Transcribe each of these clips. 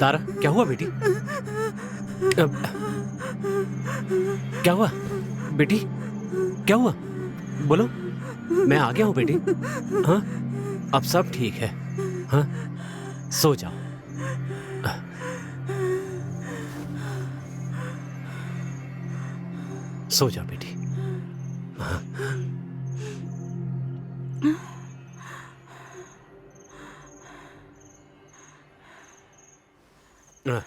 तारा, क्या हुआ बेटी? क्या हुआ बेटी? क्या हुआ? बोलो। मैं आ गया हूँ बेटी। हाँ, अब सब ठीक है। हाँ, सो जाओ। सो जाओ बेटी। हाँ।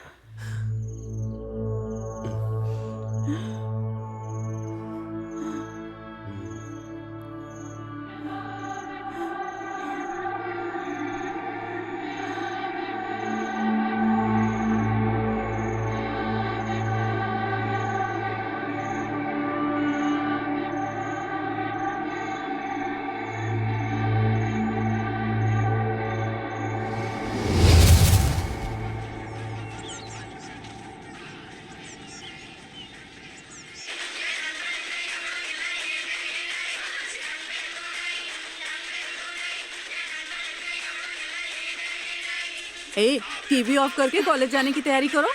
टीवी ऑफ करके कॉलेज जाने की तैयारी करो।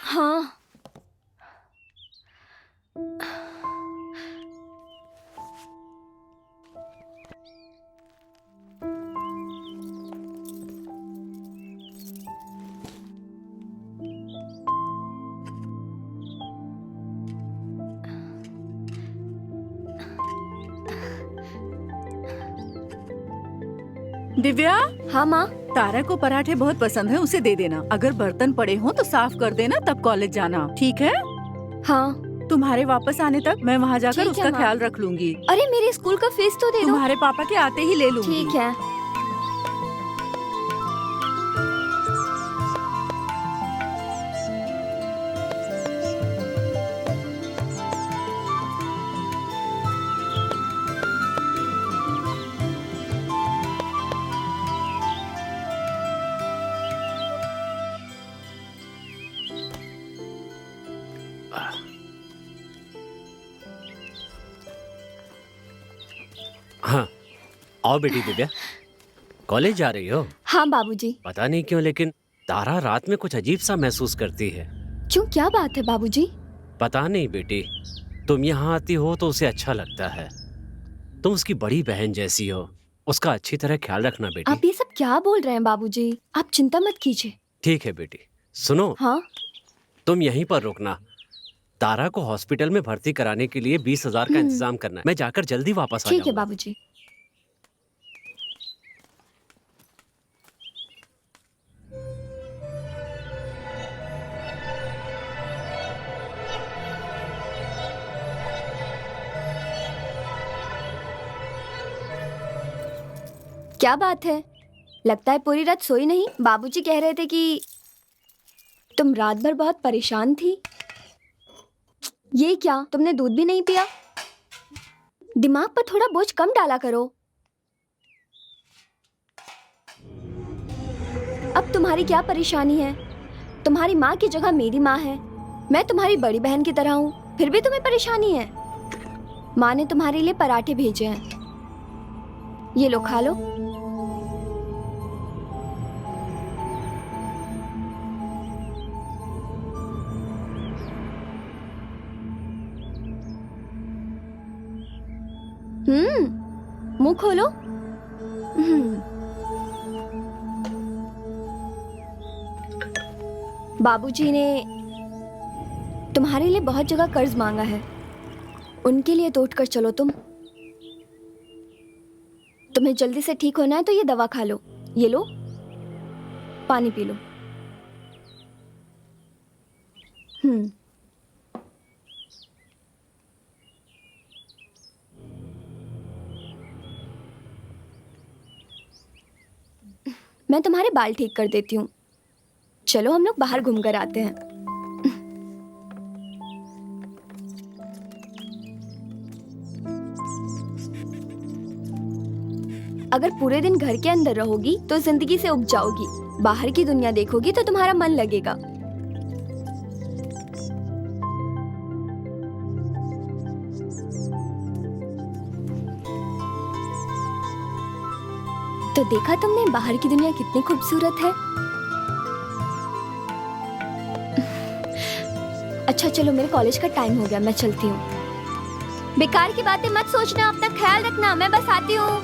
हाँ। दिव्या। हाँ माँ। तारा को पराठे बहुत पसंद है, उसे दे देना। अगर बर्तन पड़े हो तो साफ कर देना, तब कॉलेज जाना, ठीक है? हाँ। तुम्हारे वापस आने तक मैं वहाँ जाकर उसका ख्याल रख लूंगी। अरे मेरे स्कूल का फीस तो दे दो। तुम्हारे पापा के आते ही ले लूंगी। ठीक है। हाँ, आओ बेटी दिव्या। कॉलेज जा रही हो? हाँ बाबूजी। पता नहीं क्यों, लेकिन तारा रात में कुछ अजीब सा महसूस करती है। क्यों, क्या बात है बाबूजी? पता नहीं बेटी, तुम यहाँ आती हो तो उसे अच्छा लगता है। तुम उसकी बड़ी बहन जैसी हो, उसका अच्छी तरह ख्याल रखना बेटी। आप ये सब क्या बोल रहे हैं बाबूजी? आप चिंता मत कीजिए। ठीक है बेटी। सुनो। हाँ? तुम यहीं पर रुकना। तारा को हॉस्पिटल में भर्ती कराने के लिए 20,000 का इंतजाम करना है। मैं जाकर जल्दी वापस आ जाऊंगा। ठीक है बाबूजी। क्या बात है? लगता है पूरी रात सोई नहीं। बाबूजी कह रहे थे कि तुम रात भर बहुत परेशान थी। ये क्या, तुमने दूध भी नहीं पिया? दिमाग पर थोड़ा बोझ कम डाला करो। अब तुम्हारी क्या परेशानी है? तुम्हारी माँ की जगह मेरी माँ है। मैं तुम्हारी बड़ी बहन की तरह हूँ, फिर भी तुम्हें परेशानी है। माँ ने तुम्हारे लिए पराठे भेजे हैं, ये लो खा लो। मुंह खोलो। बाबूजी ने तुम्हारे लिए बहुत जगह कर्ज मांगा है, उनके लिए तो उठकर चलो तुम। तुम्हें जल्दी से ठीक होना है तो ये दवा खा लो, ये लो, पानी पी लो। मैं तुम्हारे बाल ठीक कर देती हूँ, चलो हम लोग बाहर घूम कर आते हैं। अगर पूरे दिन घर के अंदर रहोगी तो जिंदगी से उब जाओगी, बाहर की दुनिया देखोगी तो तुम्हारा मन लगेगा। तो देखा तुमने बाहर की दुनिया कितनी खूबसूरत है। अच्छा चलो, मेरे कॉलेज का टाइम हो गया, मैं चलती हूँ। बेकार की बातें मत सोचना, अपना ख्याल रखना, मैं बस आती हूँ।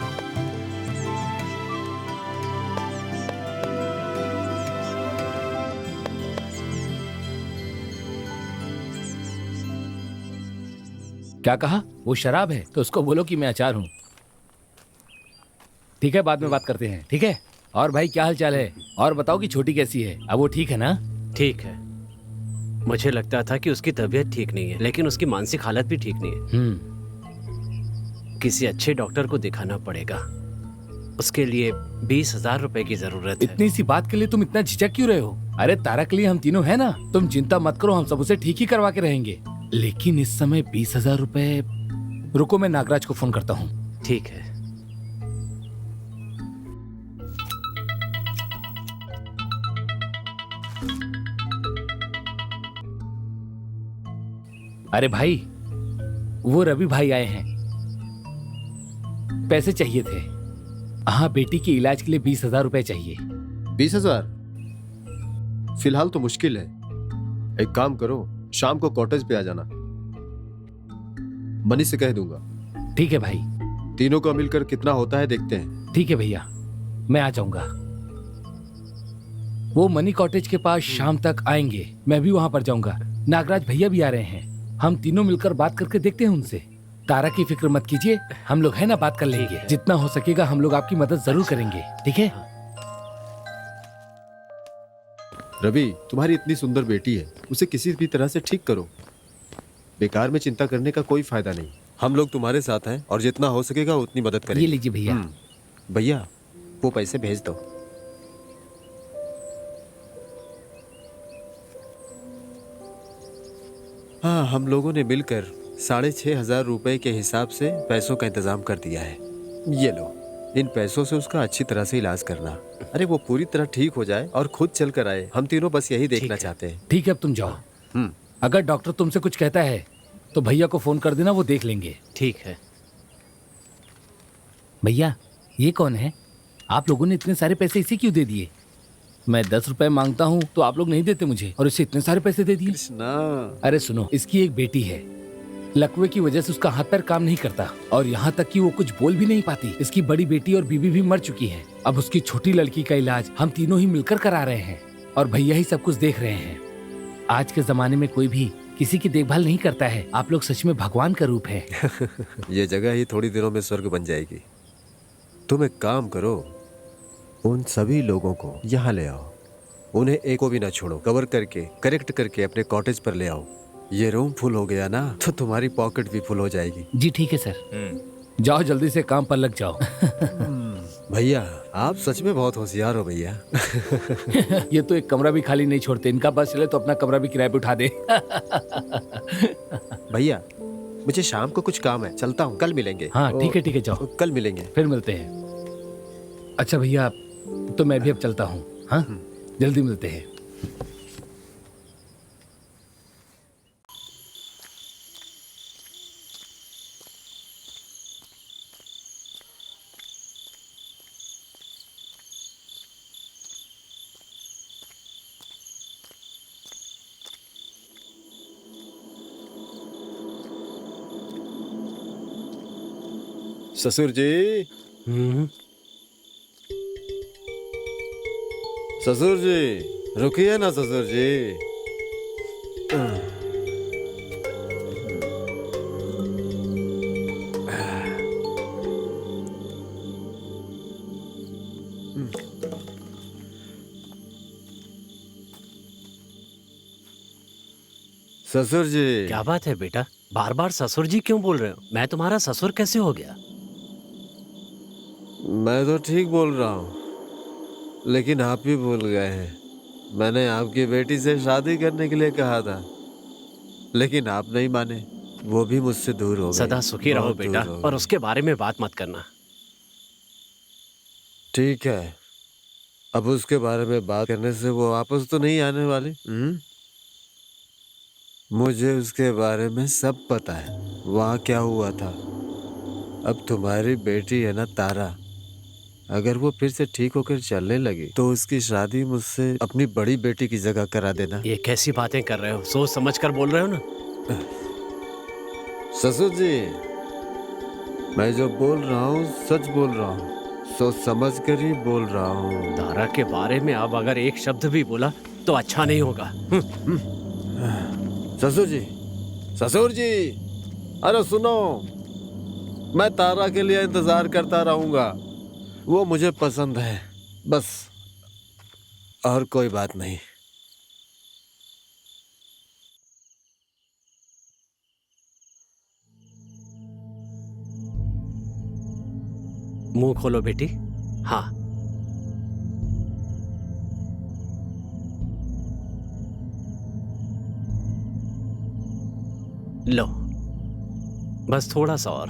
क्या कहा? वो शराब है तो उसको बोलो कि मैं अचार हूँ। ठीक है, बाद में बात करते हैं, ठीक है? और भाई क्या हाल चाल है? और बताओ कि छोटी कैसी है? अब वो ठीक है ना? ठीक है। मुझे लगता था कि उसकी तबीयत ठीक नहीं है, लेकिन उसकी मानसिक हालत भी ठीक नहीं है। किसी अच्छे डॉक्टर को दिखाना पड़ेगा। उसके लिए 20,000 रुपए की जरूरत है। इतनी सी बात के लिए तुम इतना झिझक क्यों रहे हो? अरे तारा के लिए हम तीनों है ना, तुम चिंता मत करो, हम सब उसे ठीक ही करवा के रहेंगे। लेकिन इस समय 20,000 रुपए। रुको, मैं नागराज को फोन करता हूँ। ठीक है। अरे भाई, वो रवि भाई आए हैं, पैसे चाहिए थे। हाँ, बेटी के इलाज के लिए 20,000 रुपए चाहिए। 20,000? फिलहाल तो मुश्किल है। एक काम करो, शाम को कॉटेज पे आ जाना, मनी से कह दूंगा। ठीक है भाई। तीनों का मिलकर कितना होता है देखते हैं। ठीक है भैया, मैं आ जाऊंगा। वो मनी कॉटेज के पास शाम तक आएंगे, मैं भी वहां पर जाऊंगा। नागराज भैया भी आ रहे हैं, हम तीनों मिलकर बात करके देखते हैं उनसे। तारा की फिक्र मत कीजिए, हम लोग है ना, बात कर लेंगे। जितना हो सकेगा हम लोग आपकी मदद जरूर करेंगे, ठीक है? रवि, तुम्हारी इतनी सुंदर बेटी है, उसे किसी भी तरह से ठीक करो। बेकार में चिंता करने का कोई फायदा नहीं। हम लोग तुम्हारे साथ हैं और जितना हो सकेगा उतनी मदद करेंगे। ये लीजिए भैया। भैया, वो पैसे भेज दो। हाँ, हम लोगों ने मिलकर 6,500 रुपए के हिसाब से पैसों का इंतजाम कर दिया है। ये लो, इन पैसों से उसका अच्छी तरह से इलाज करना। अरे वो पूरी तरह ठीक हो जाए और खुद चल कर आए, हम तीनों बस यही देखना चाहते हैं। ठीक है, अब तुम जाओ। अगर डॉक्टर तुमसे कुछ कहता है तो भैया को फोन कर देना, वो देख लेंगे। ठीक है। भैया, ये कौन है? आप लोगों ने इतने सारे पैसे इसे क्यों दे दिए? मैं 10 रुपए मांगता हूँ तो आप लोग नहीं देते मुझे, और इसे इतने सारे पैसे दे दिए। अरे सुनो, इसकी एक बेटी है, लकवे की वजह से उसका हाथ पैर काम नहीं करता, और यहाँ तक कि वो कुछ बोल भी नहीं पाती। इसकी बड़ी बेटी और बीबी भी मर चुकी है। अब उसकी छोटी लड़की का इलाज हम तीनों ही मिलकर करा रहे हैं, और भैया ही सब कुछ देख रहे हैं। आज के जमाने में कोई भी किसी की देखभाल नहीं करता है। आप लोग सच में भगवान का रूप है। ये जगह ही थोड़ी दिनों में स्वर्ग बन जाएगी। तुम एक काम करो, उन सभी लोगों को यहाँ ले आओ, उन्हें एक को भी ना छोड़ो। कवर करके, करेक्ट करके अपने कॉटेज पर ले आओ। ये रूम फुल हो गया ना तो तुम्हारी पॉकेट भी फुल हो जाएगी। जी ठीक है सर। जाओ जल्दी से काम पर लग जाओ। भैया, आप सच में बहुत होशियार हो भैया। ये तो एक कमरा भी खाली नहीं छोड़ते, इनका बस चले तो अपना कमरा भी किराए पे उठा दे। भैया, मुझे शाम को कुछ काम है, चलता हूँ, कल मिलेंगे। हाँ ठीक है, जाओ, कल मिलेंगे, फिर मिलते हैं। अच्छा भैया, तो मैं भी अब चलता हूँ। हाँ, जल्दी मिलते हैं। ससुर जी, हम्म, ससुर जी, रुकिए ना ससुर जी। ससुर जी, क्या बात है बेटा, बार बार ससुर जी क्यों बोल रहे हो? मैं तुम्हारा ससुर कैसे हो गया? मैं तो ठीक बोल रहा हूँ, लेकिन आप ही भूल गए हैं। मैंने आपकी बेटी से शादी करने के लिए कहा था, लेकिन आप नहीं माने। वो भी मुझसे दूर हो गई। सदा सुखी रहो बहुत बेटा, दूर हो और गई। उसके बारे में बात मत करना। ठीक है, अब उसके बारे में बात करने से वो वापस तो नहीं आने वाली। मुझे उसके बारे में सब पता है, वहाँ क्या हुआ था। अब तुम्हारी बेटी है ना तारा, अगर वो फिर से ठीक होकर चलने लगी तो उसकी शादी मुझसे अपनी बड़ी बेटी की जगह करा देना। ये कैसी बातें कर रहे हो? सोच समझ कर बोल रहे हो ना? ससुर जी, मैं जो बोल रहा हूँ सच बोल रहा हूँ, सोच समझ कर ही बोल रहा हूँ। तारा के बारे में अब अगर एक शब्द भी बोला तो अच्छा नहीं होगा। ससुर जी, ससुर जी, अरे सुनो, मैं तारा के लिए इंतजार करता रहूंगा। वो मुझे पसंद है, बस, और कोई बात नहीं। मुंह खोलो बेटी। हाँ, लो, बस थोड़ा सा और,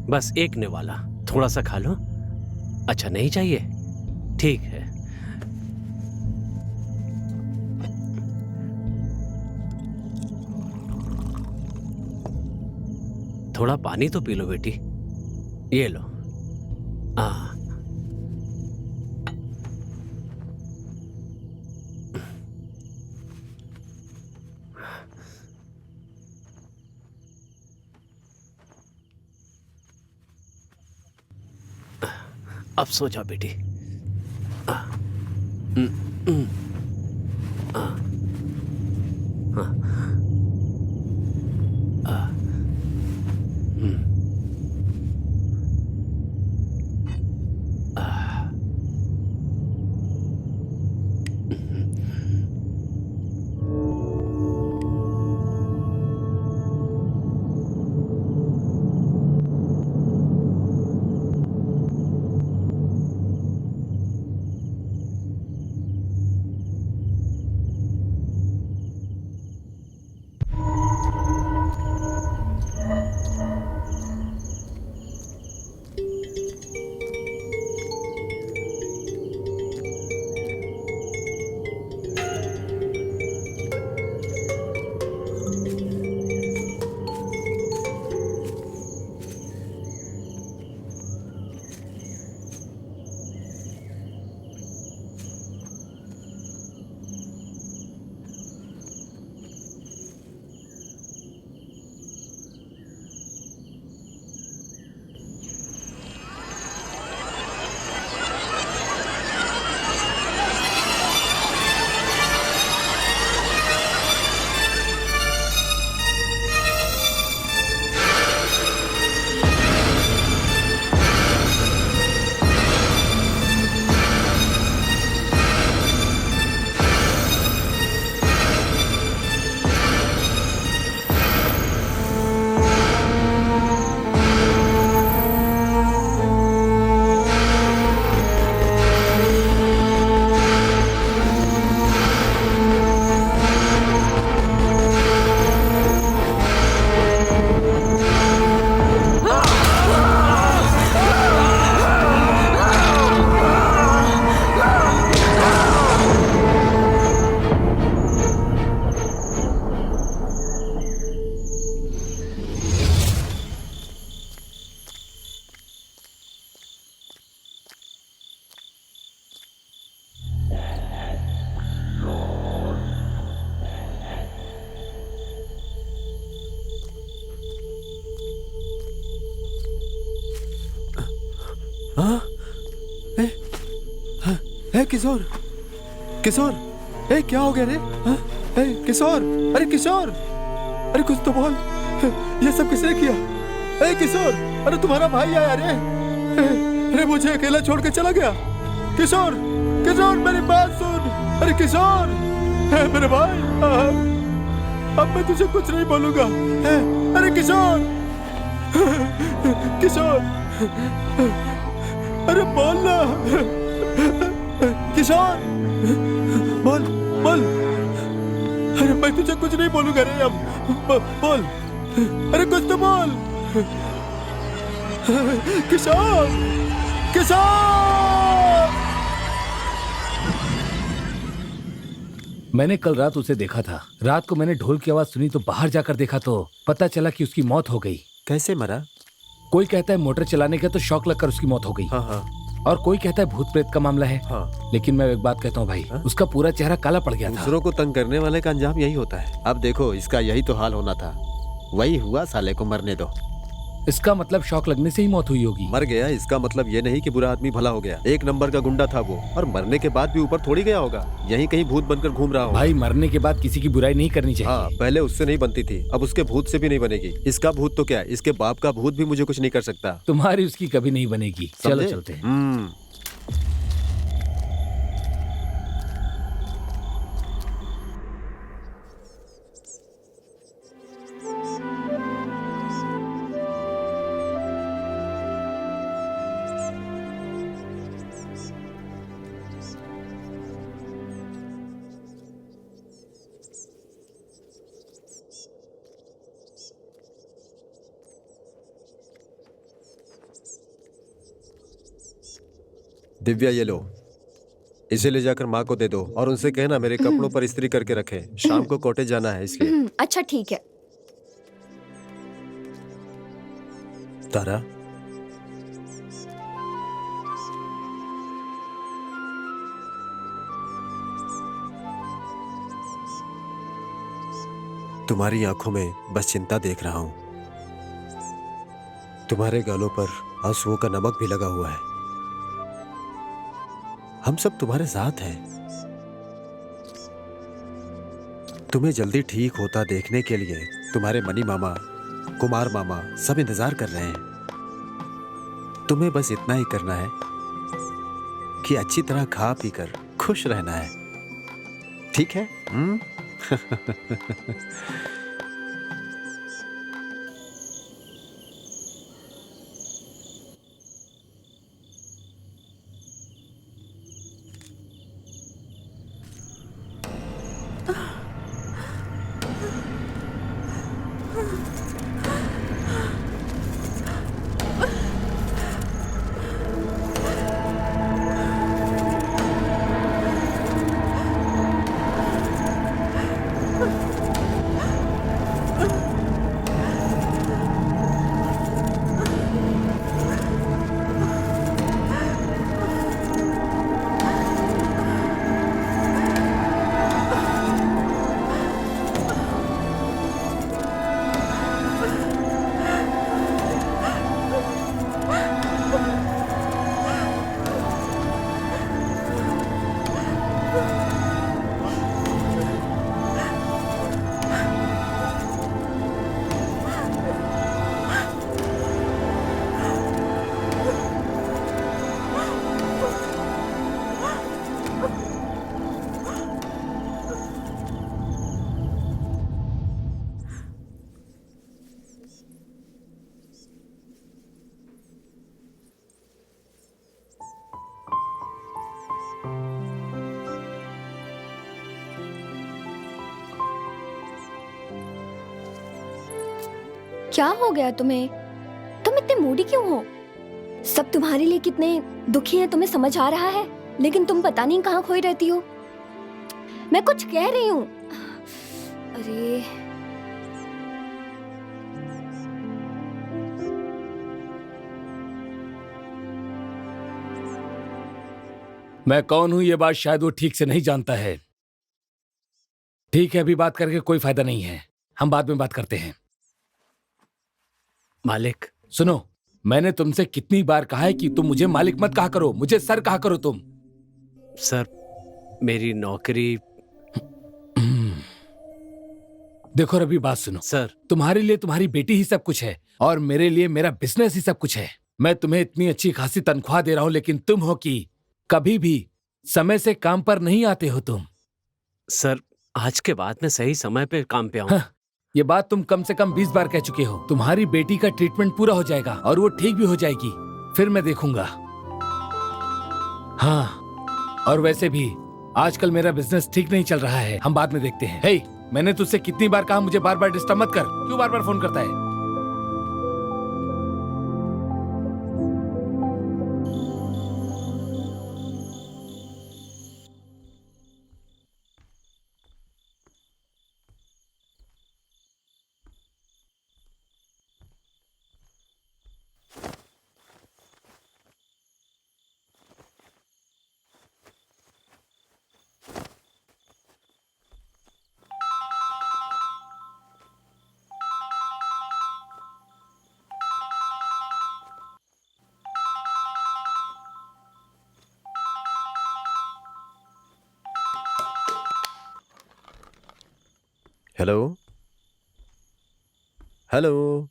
बस एक निवाला, थोड़ा सा खा लो। अच्छा नहीं चाहिए? ठीक है। थोड़ा पानी तो पी लो बेटी, ये लो। आ, अब सो जाओ बेटी। आ, उम, उम, आ, हाँ, आ, उम, आ, हाँ? ए, हाँ, ए किशोर, किशोर, ए क्या हो गया रे? हाँ? ए किशोर, अरे किशोर, अरे कुछ तो बोल, ये सब किसने किया? ए किशोर, अरे तुम्हारा भाई आया रे, अरे मुझे अकेला छोड़ के चला गया। किशोर, किशोर मेरी बात सुन, अरे किशोर, मेरे भाई, अब मैं तुझे कुछ नहीं बोलूंगा। अरे किशोर, किशोर, अरे बोल ना, किशोर, बोल बोल, अरे मैं तुझे कुछ नहीं बोलूंगा रे अब, बोल, अरे कुछ तो बोल, किशोर, किशोर। मैंने कल रात उसे देखा था। रात को मैंने ढोल की आवाज सुनी तो बाहर जाकर देखा तो पता चला कि उसकी मौत हो गई। कैसे मरा? कोई कहता है मोटर चलाने का तो शॉक लगकर उसकी मौत हो गई। हाँ हाँ और कोई कहता है भूत प्रेत का मामला है। हाँ। लेकिन मैं एक बात कहता हूँ भाई, हाँ? उसका पूरा चेहरा काला पड़ गया था। दूसरों को तंग करने वाले का अंजाम यही होता है। अब देखो, इसका यही तो हाल होना था, वही हुआ, साले को मरने दो। इसका मतलब शॉक लगने से ही मौत हुई होगी। मर गया इसका मतलब ये नहीं कि बुरा आदमी भला हो गया। एक नंबर का गुंडा था वो, और मरने के बाद भी ऊपर थोड़ी गया होगा, यहीं कहीं भूत बनकर घूम रहा होगा। भाई मरने के बाद किसी की बुराई नहीं करनी चाहिए। हाँ, पहले उससे नहीं बनती थी, अब उसके भूत से भी नहीं बनेगी। इसका भूत तो क्या, इसके बाप का भूत भी मुझे कुछ नहीं कर सकता। तुम्हारी उसकी कभी नहीं बनेगी। चलो समझे? चलते हैं। दिव्या, ये लो, इसे ले जाकर माँ को दे दो और उनसे कहना मेरे कपड़ों पर इस्त्री करके रखें। शाम को कॉटेज जाना है इसलिए। अच्छा ठीक है। तारा, तुम्हारी आंखों में बस चिंता देख रहा हूं। तुम्हारे गालों पर आंसुओं का नमक भी लगा हुआ है। हम सब तुम्हारे साथ हैं। तुम्हें जल्दी ठीक होता देखने के लिए तुम्हारे मनी मामा, कुमार मामा सब इंतजार कर रहे हैं। तुम्हें बस इतना ही करना है कि अच्छी तरह खा पी कर खुश रहना है, ठीक है? क्या हो गया तुम्हें? तुम इतने मूडी क्यों हो? सब तुम्हारे लिए कितने दुखी हैं तुम्हें समझ आ रहा है, लेकिन तुम पता नहीं कहाँ खोई रहती हो। मैं कुछ कह रही हूँ। अरे मैं कौन हूं ये बात शायद वो ठीक से नहीं जानता है। ठीक है, अभी बात करके कोई फायदा नहीं है, हम बाद में बात करते हैं। मालिक, सुनो, मैंने तुमसे कितनी बार कहा है कि तुम मुझे मालिक मत कहा करो, मुझे सर कहा करो तुम। सर, मेरी नौकरी। देखो रवि, बात सुनो। सर, तुम्हारे लिए तुम्हारी बेटी ही सब कुछ है और मेरे लिए मेरा बिजनेस ही सब कुछ है। मैं तुम्हें इतनी अच्छी खासी तनख्वाह दे रहा हूं, लेकिन तुम हो कि कभी भी समय से काम पर नहीं आते हो तुम। सर, आज के बाद मैं सही समय पे काम पे आऊँ। ये बात तुम कम से कम 20 बार कह चुके हो। तुम्हारी बेटी का ट्रीटमेंट पूरा हो जाएगा और वो ठीक भी हो जाएगी, फिर मैं देखूंगा। हाँ, और वैसे भी आजकल मेरा बिजनेस ठीक नहीं चल रहा है, हम बाद में देखते हैं। हे, मैंने तुझसे कितनी बार कहा मुझे बार बार डिस्टर्ब मत कर, क्यों बार बार फोन करता है? Hello hello.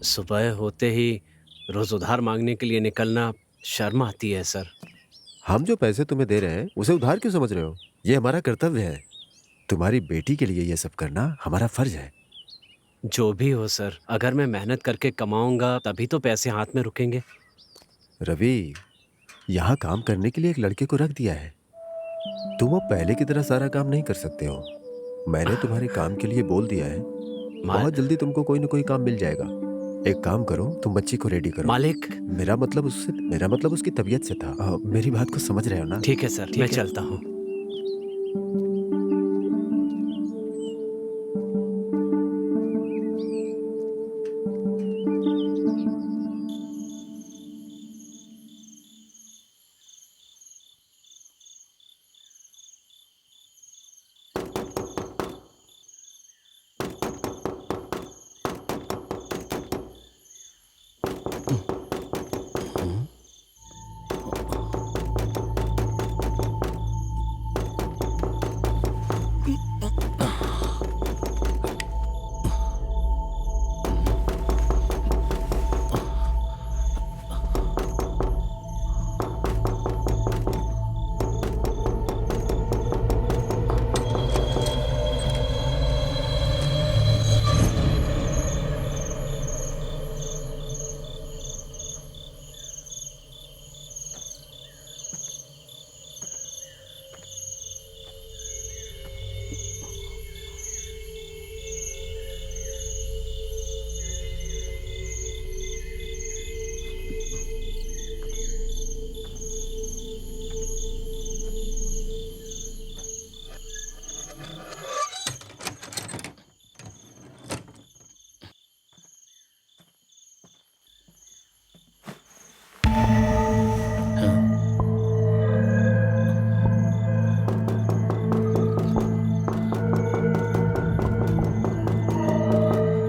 सुबह होते ही रोज उधार मांगने के लिए निकलना शर्म आती है सर। हम जो पैसे तुम्हें दे रहे हैं उसे उधार क्यों समझ रहे हो? ये हमारा कर्तव्य है। तुम्हारी बेटी के लिए ये सब करना हमारा फर्ज है। जो भी हो सर, अगर मैं मेहनत करके कमाऊंगा तभी तो पैसे हाथ में रुकेंगे। रवि, यहाँ काम करने के लिए एक लड़के को रख दिया है। तुम वो पहले की तरह सारा काम नहीं कर सकते हो। मैंने तुम्हारे काम के लिए बोल दिया है। बहुत जल्दी तुमको कोई ना कोई काम मिल जाएगा। एक काम करो, तुम बच्ची को रेडी करो। मालिक, मेरा मतलब उसकी तबीयत से था। मेरी बात को समझ रहे हो ना? ठीक है सर, मैं चलता हूँ।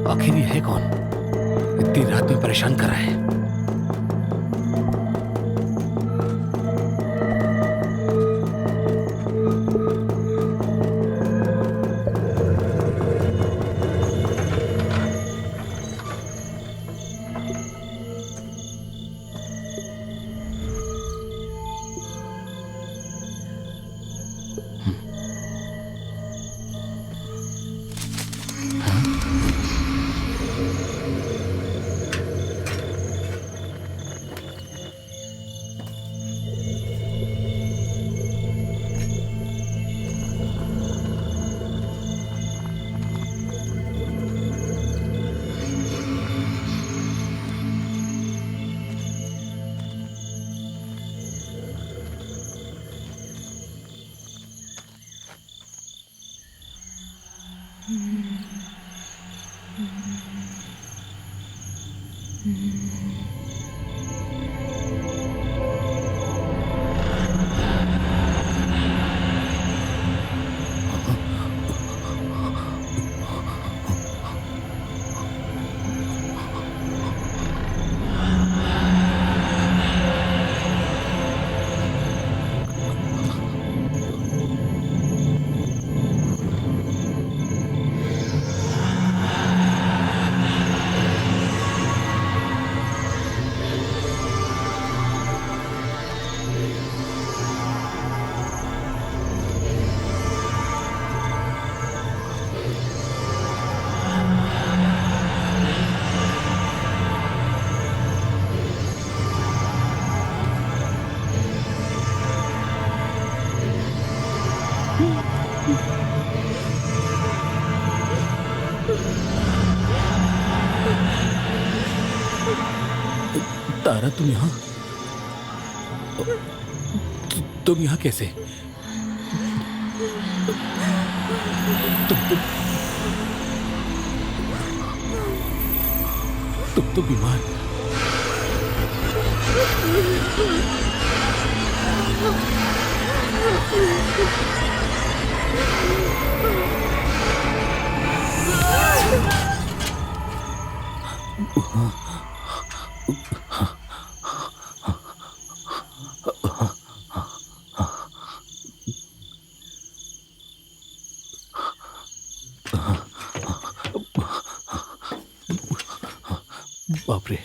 आखिर ये है कौन? इतनी रात में परेशान कर रहा है। तारा तुम यहाँ? तुम यहाँ कैसे? तुम तो बीमार। बाप रे।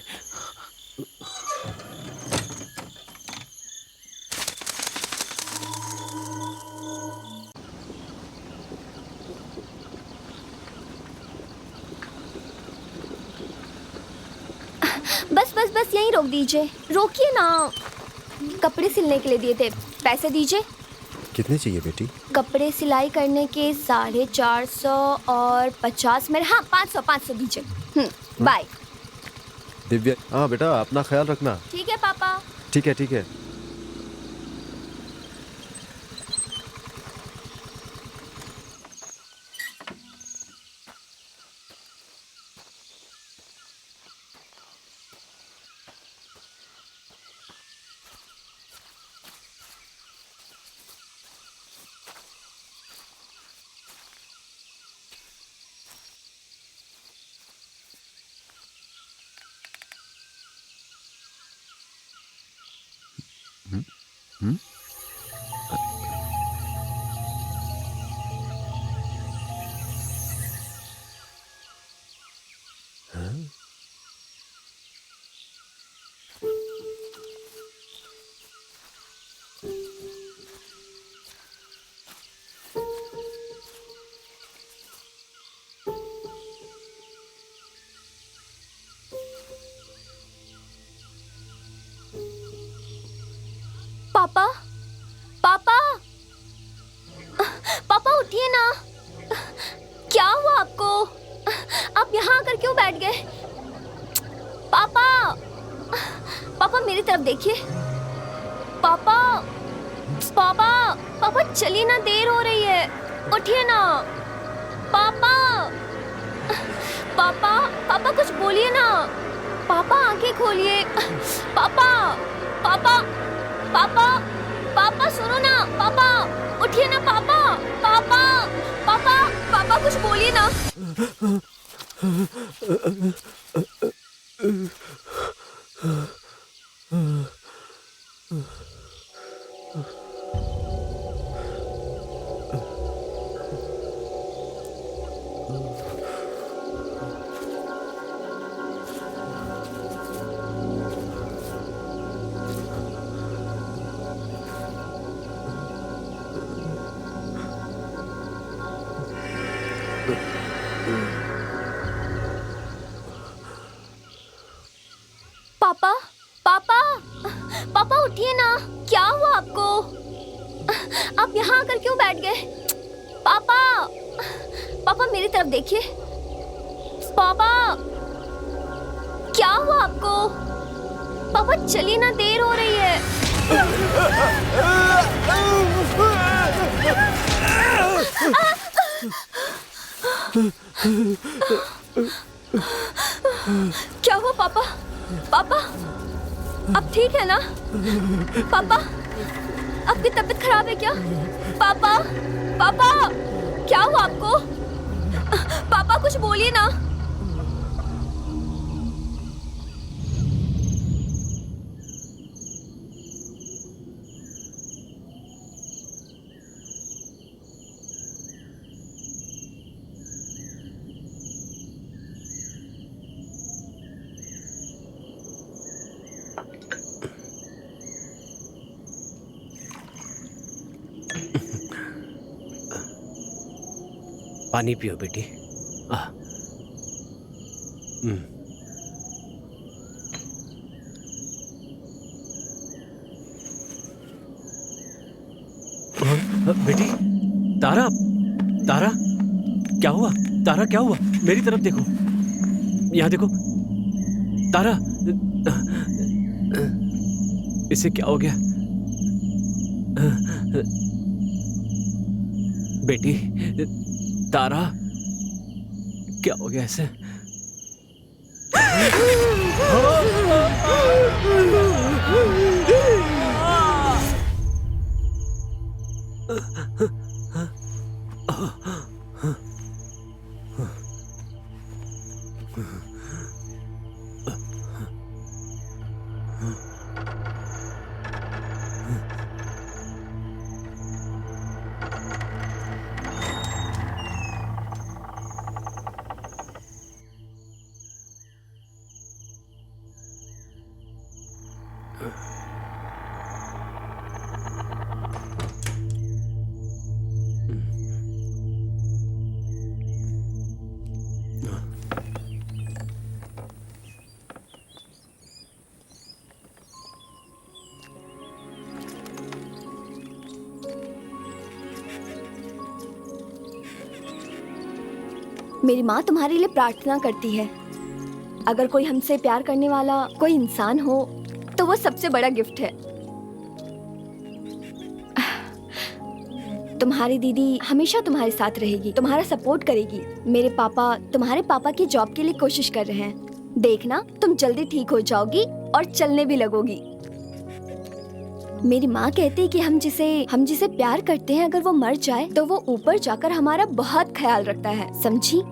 बस बस बस यहीं रोक दीजिए। रोकिए ना, कपड़े सिलने के लिए दिए थे, पैसे दीजिए। कितने चाहिए बेटी? कपड़े सिलाई करने के 450 और 50 मेरे, हाँ 500 दीजिए। बाय। दिव्या, हाँ बेटा अपना ख्याल रखना। ठीक है पापा। ठीक है ठीक है। पापा पापा पापा उठिए ना। क्या हुआ आपको? आप यहाँ आकर क्यों बैठ गए? पापा पापा मेरी तरफ देखिए। पापा पापा पापा चलिए ना, देर हो रही है, उठिए ना। पापा पापा पापा कुछ बोलिए ना। पापा आंखें खोलिए। पापा पापा पापा पापा सुनो ना। पापा उठिए ना। पापा पापा पापा पापा कुछ बोलिए ना। पापा पापा पापा उठिए ना। क्या हुआ आपको? आप यहाँ आकर क्यों बैठ गए? पापा पापा मेरी तरफ देखिए। पापा क्या हुआ आपको? पापा चलिए ना, देर हो रही है। क्या हुआ पापा? पापा अब ठीक है ना? पापा आपकी तबीयत खराब है क्या? पापा पापा क्या हुआ आपको? पापा कुछ बोलिए ना। पानी पियो बेटी। बेटी तारा, तारा क्या हुआ? तारा क्या हुआ? मेरी तरफ देखो, यहाँ देखो तारा। इसे क्या हो गया? बेटी तारा, क्या हो गया इसे? मेरी माँ तुम्हारे लिए प्रार्थना करती है। अगर कोई हमसे प्यार करने वाला कोई इंसान हो तो वो सबसे बड़ा गिफ्ट है। तुम्हारी दीदी हमेशा तुम्हारे साथ रहेगी, तुम्हारा सपोर्ट करेगी। मेरे पापा तुम्हारे पापा की जॉब के लिए कोशिश कर रहे हैं। देखना तुम जल्दी ठीक हो जाओगी और चलने भी लगोगी। मेरी माँ कहती है कि हम जिसे प्यार करते हैं, अगर वो मर जाए तो वो ऊपर जाकर हमारा बहुत ख्याल रखता है, समझी?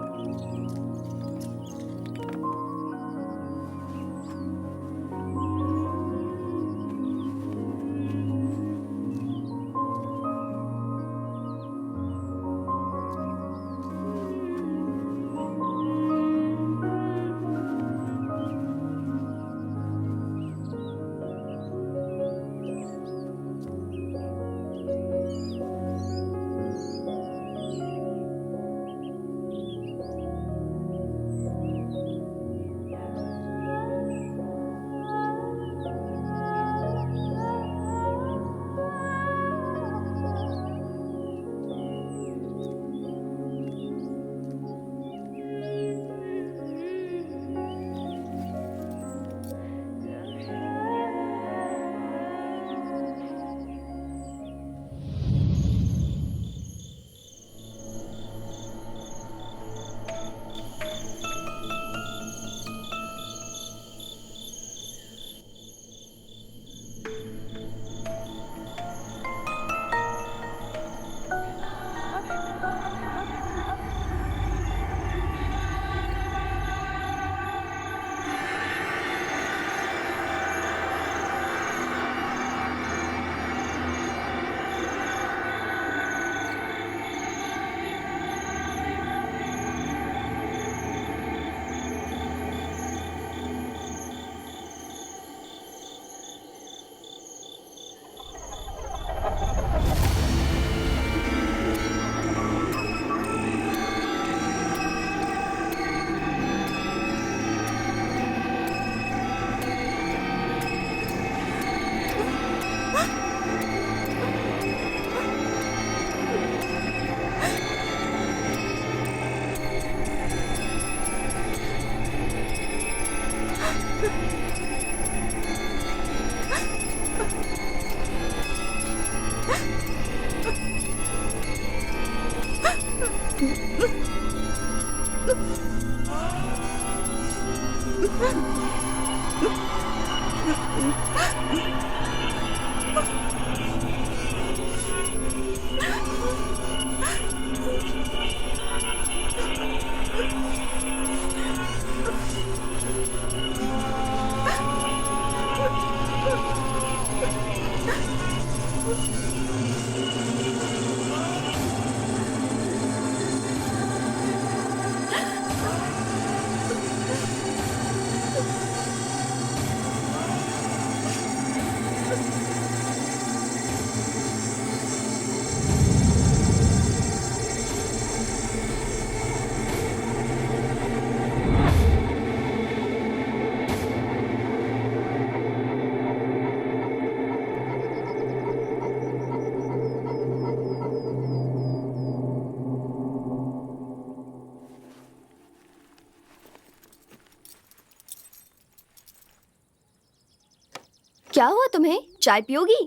क्या हुआ तुम्हें? चाय पियोगी?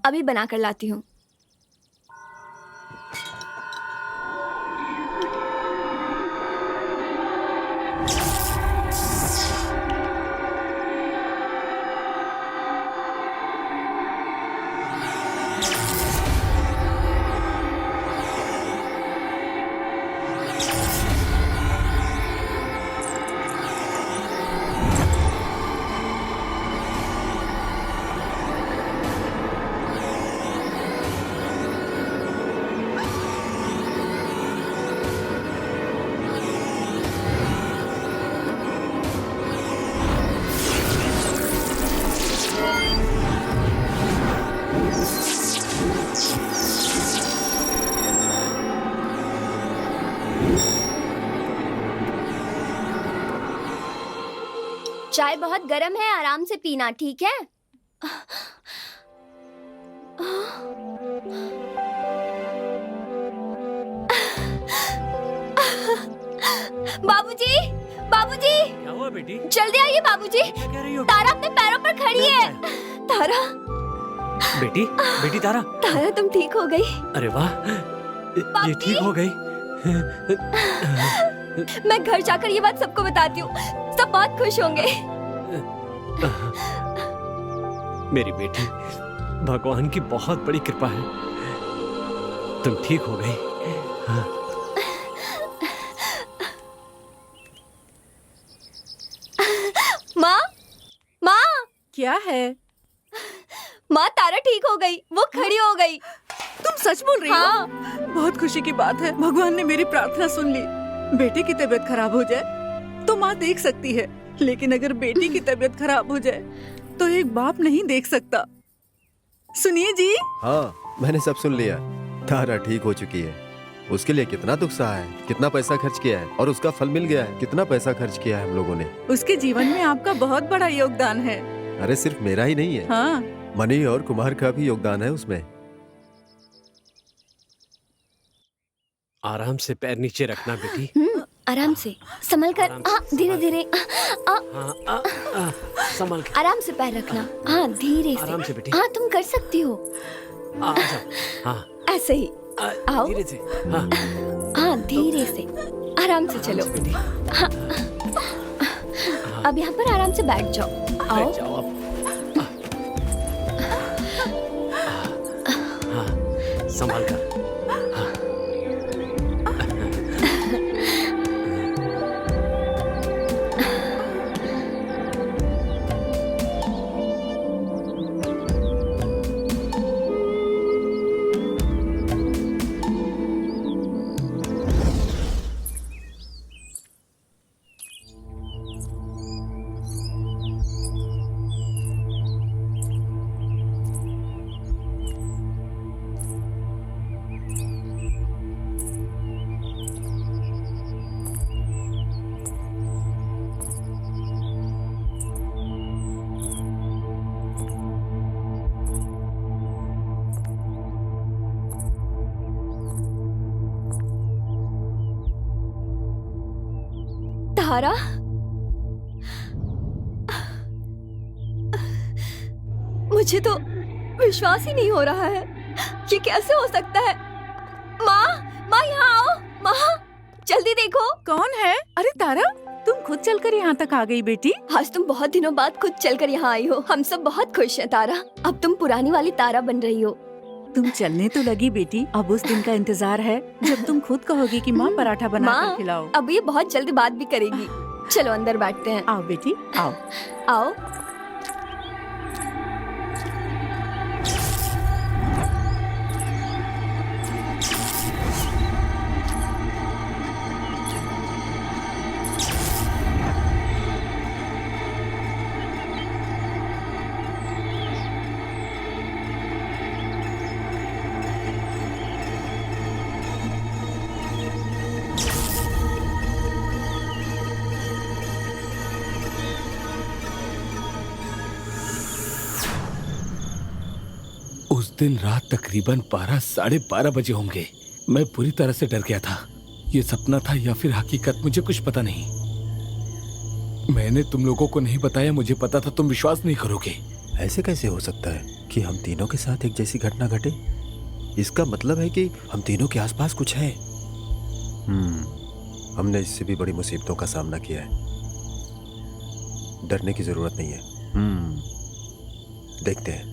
अभी बना कर लाती हूँ। चाय बहुत गर्म है, आराम से पीना, ठीक है? बाबूजी, बाबूजी, क्या हुआ बेटी? जल्दी आइए बाबूजी। क्या कह रही हो? तारा अपने पैरों पर खड़ी है। तारा, बेटी, बेटी तारा। तारा तुम ठीक हो गई? अरे वाह, ये ठीक हो गई। मैं घर जाकर ये बात सबको बताती हूँ, सब बहुत खुश होंगे। मेरी बेटी, भगवान की बहुत बड़ी कृपा है, तुम ठीक हो गई। हाँ। माँ, माँ, क्या है? माँ तारा ठीक हो गई, वो खड़ी हो गई। तुम सच बोल रही हो? हाँ। बहुत खुशी की बात है, भगवान ने मेरी प्रार्थना सुन ली। बेटे की तबीयत खराब हो जाए तो माँ देख सकती है, लेकिन अगर बेटी की तबीयत खराब हो जाए तो एक बाप नहीं देख सकता। सुनिए जी। हाँ, मैंने सब सुन लिया। तारा ठीक हो चुकी है। उसके लिए कितना दुख सहा है, कितना पैसा खर्च किया है और उसका फल मिल गया है। कितना पैसा खर्च किया है हम लोगों ने। उसके जीवन में आपका बहुत बड़ा योगदान है। अरे सिर्फ मेरा ही नहीं है, हाँ। मनी और कुमार का भी योगदान है उसमें। आराम से पैर नीचे रखना बेटी। आराम से, संभल कर, आराम से, हाँ, धीरे धीरे, संभल के। आराम से पैर रखना, हाँ, धीरे से। आराम से बेटी। हाँ, तुम कर सकती हो। आजा, हाँ, ऐसे ही, आओ। धीरे से। हाँ, हाँ, धीरे से, आराम से चलो। बेटी। हाँ। अब यहाँ पर आराम से बैठ जाओ। आओ। बैठ जाओ अब। हाँ, संभाल कर। तारा, मुझे तो विश्वास ही नहीं हो रहा है, ये कैसे हो सकता है? माँ, माँ यहाँ आओ, माँ, जल्दी देखो। कौन है? अरे तारा, तुम खुद चलकर यहाँ तक आ गई बेटी। आज तुम बहुत दिनों बाद खुद चलकर यहाँ आई हो, हम सब बहुत खुश हैं तारा। अब तुम पुरानी वाली तारा बन रही हो। तुम चलने तो लगी बेटी, अब उस दिन का इंतजार है जब तुम खुद कहोगी कि माँ पराठा बना कर खिलाओ। अब ये बहुत जल्दी बात भी करेगी। चलो अंदर बैठते हैं। आओ बेटी, आओ। आओ। उस दिन रात तकरीबन 12-12:30 बजे होंगे। मैं पूरी तरह से डर गया था। ये सपना था या फिर हकीकत, मुझे कुछ पता नहीं। मैंने तुम लोगों को नहीं बताया, मुझे पता था तुम विश्वास नहीं करोगे। ऐसे कैसे हो सकता है कि हम तीनों के साथ एक जैसी घटना घटे? इसका मतलब है कि हम तीनों के आसपास कुछ है। हमने इससे भी बड़ी मुसीबतों का सामना किया है। डरने की जरूरत नहीं है। देखते हैं।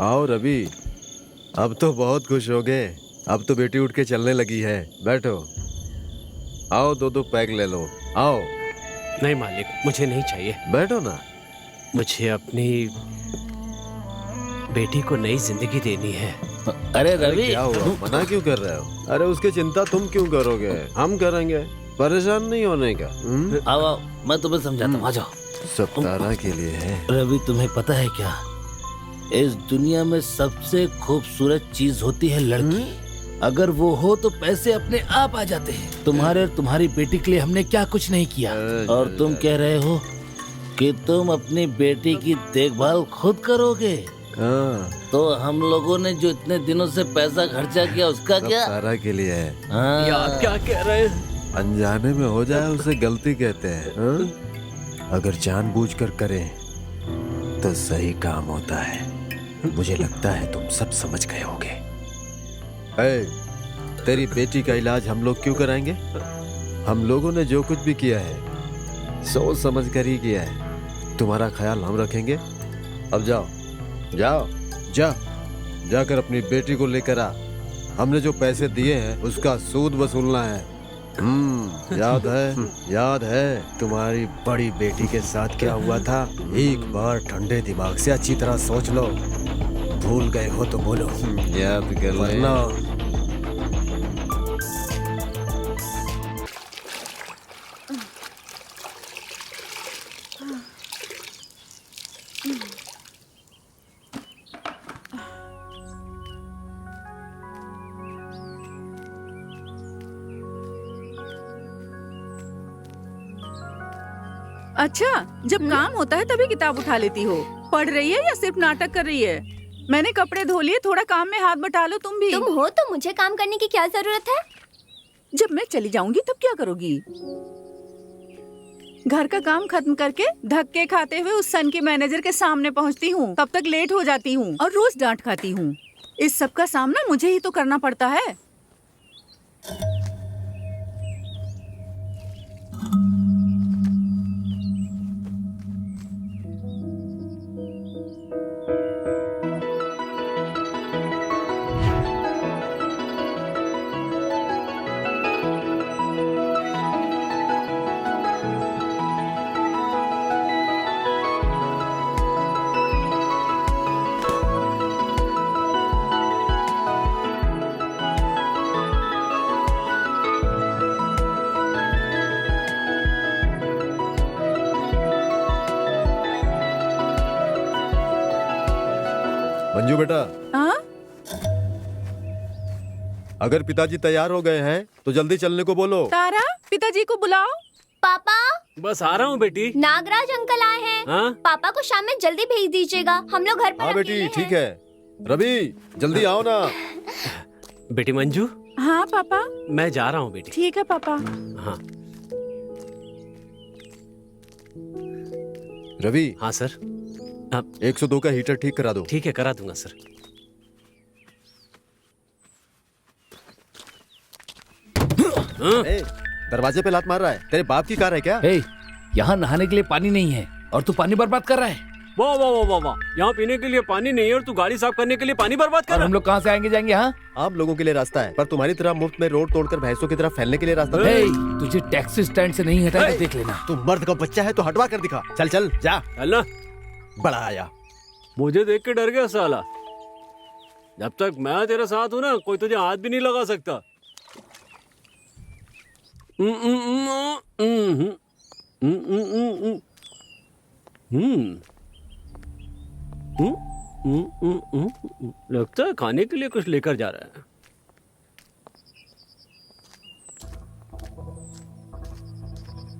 आओ रवि, अब तो बहुत खुश हो गए। अब तो बेटी उठ के चलने लगी है। बैठो। आओ, दो दो पैक ले लो। आओ। नहीं मालिक, मुझे नहीं चाहिए। बैठो ना। मुझे अपनी बेटी को नई जिंदगी देनी है। अरे रवि, क्या हुआ? मना क्यों कर रहे हो? अरे उसकी चिंता तुम क्यों करोगे? हम करेंगे। परेशान नहीं होने का। आओ आओ, मैं तुम्हें समझाता हूँ, आ जाओ। सब तारा के लिए है। रवि, तुम्हें पता है क्या, इस दुनिया में सबसे खूबसूरत चीज होती है लड़की। अगर वो हो तो पैसे अपने आप आ जाते हैं। तुम्हारे और तुम्हारी बेटी के लिए हमने क्या कुछ नहीं किया, और तुम कह रहे हो कि तुम अपनी बेटी की देखभाल खुद करोगे। तो हम लोगों ने जो इतने दिनों से पैसा खर्चा किया उसका सब क्या? तारा के लिए है। ये आप क्या कह रहे हैं? अनजाने में हो जाए उसे गलती कहते हैं। अगर जानबूझकर करें तो सही काम होता है। मुझे लगता है तुम सब समझ गए होगे। तेरी बेटी का इलाज हम लोग क्यों कराएंगे? हम लोगों ने जो कुछ भी किया है सोच समझ कर ही किया है। तुम्हारा ख्याल हम रखेंगे। अब जाओ जाओ, जाकर अपनी बेटी को लेकर आ। हमने जो पैसे दिए हैं उसका सूद वसूलना है। याद है तुम्हारी बड़ी बेटी के साथ क्या हुआ था? एक बार ठंडे दिमाग से अच्छी तरह सोच लो। भूल गए हो तो बोलो। याद कर लेना। अच्छा, जब काम होता है तभी किताब उठा लेती हो। पढ़ रही है या सिर्फ नाटक कर रही है? मैंने कपड़े धो लिए, थोड़ा काम में हाथ बटा लो तुम भी। तुम हो तो मुझे काम करने की क्या जरूरत है? जब मैं चली जाऊंगी तब क्या करोगी? घर का काम खत्म करके धक्के खाते हुए उस सन के मैनेजर के सामने पहुंचती हूँ। तब तक लेट हो जाती हूँ और रोज डांट खाती हूँ। इस सब का सामना मुझे ही तो करना पड़ता है। मंजू बेटा, हाँ? अगर पिताजी तैयार हो गए हैं तो जल्दी चलने को बोलो। तारा, पिताजी को बुलाओ। पापा, बस आ रहा हूँ बेटी। नागराज अंकल आए हैं। हाँ? पापा को शाम में जल्दी भेज दीजिएगा, हम लोग घर पर हाँ बेटी, अकेले ठीक हैं। है। रवि, जल्दी आओ ना। बेटी मंजू, हाँ पापा। मैं जा रहा हूँ बेटी। ठीक है पापा। हाँ रवि, हाँ सर। 102 का हीटर ठीक करा दो। ठीक है, करा दूंगा सर। दरवाजे पे लात मार रहा है। तेरे बाप की कार है क्या? हे, यहाँ नहाने के लिए पानी नहीं है और तू पानी बर्बाद कर रहा है। वाह वाह वाह वाह वाह, यहाँ पीने के लिए पानी नहीं है और तू गाड़ी साफ करने के लिए पानी बर्बाद कर और रहा हम लोग कहाँ से आएंगे जाएंगे? हाँ, आम लोगों के लिए रास्ता है, पर तुम्हारी तरह मुफ्त में रोड तोड़कर भैंसों की तरह फैलने के लिए रास्ता नहीं। हे, तुझे टैक्सी स्टैंड से नहीं हटाया, हे! देख लेना। तू मर्द का बच्चा है तो हटवा कर दिखा। चल चल जा। चल ना। बड़ा आया। मुझे देख के डर गया साला। जब तक मैं तेरे साथ हूँ ना, कोई तुझे हाथ भी नहीं लगा सकता। लगता है खाने के लिए कुछ लेकर जा रहा है।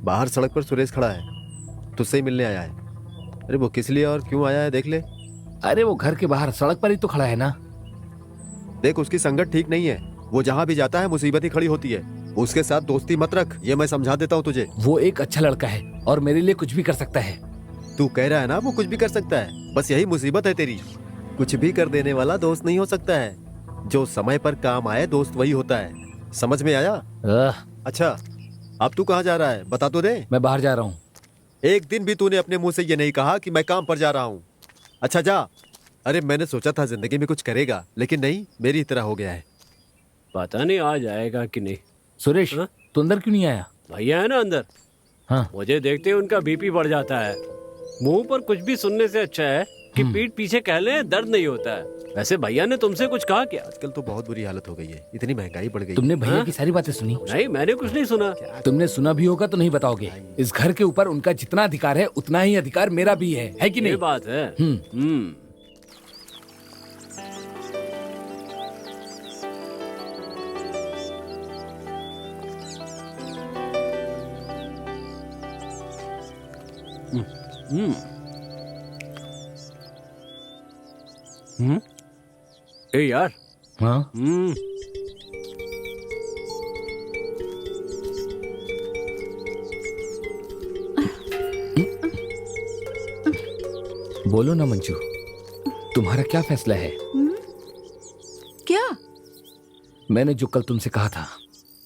बाहर सड़क पर सुरेश खड़ा है, तुझसे ही मिलने आया है। अरे वो किस लिए और क्यों आया है देख ले। अरे वो घर के बाहर सड़क पर ही तो खड़ा है ना। देख उसकी संगत ठीक नहीं है, वो जहाँ भी जाता है मुसीबत ही खड़ी होती है। उसके साथ दोस्ती मत रख, ये मैं समझा देता हूँ तुझे। वो एक अच्छा लड़का है और मेरे लिए कुछ भी कर सकता है। तू कह रहा है ना वो कुछ भी कर सकता है, बस यही मुसीबत है तेरी। कुछ भी कर देने वाला दोस्त नहीं हो सकता है, जो समय पर काम आए दोस्त वही होता है। समझ में आया? अच्छा अब तू कहाँ जा रहा है बता तो दे। मैं बाहर जा रहा हूँ। एक दिन भी तूने अपने मुंह से ये नहीं कहा कि मैं काम पर जा रहा हूँ। अच्छा जा। अरे मैंने सोचा था जिंदगी में कुछ करेगा, लेकिन नहीं, मेरी तरह हो गया है। पता नहीं आ जाएगा कि नहीं। सुरेश हाँ? तू अंदर क्यों नहीं आया? भैया है ना अंदर, हाँ मुझे देखते ही उनका बीपी बढ़ जाता है। मुंह पर कुछ भी सुनने से अच्छा है कि पीठ पीछे कह लें, दर्द नहीं होता है। वैसे भैया ने तुमसे कुछ कहा क्या? आजकल तो बहुत बुरी हालत हो गई है, इतनी महंगाई बढ़ गई। तुमने भैया की सारी बातें सुनी? नहीं, मैंने कुछ नहीं सुना। तुमने सुना भी होगा तो नहीं बताओगे। इस घर के ऊपर उनका जितना अधिकार है उतना ही अधिकार मेरा भी है कि नहीं? ये बात है। ए यार। हाँ बोलो ना मंजू, तुम्हारा क्या फैसला है? क्या? मैंने जो कल तुमसे कहा था।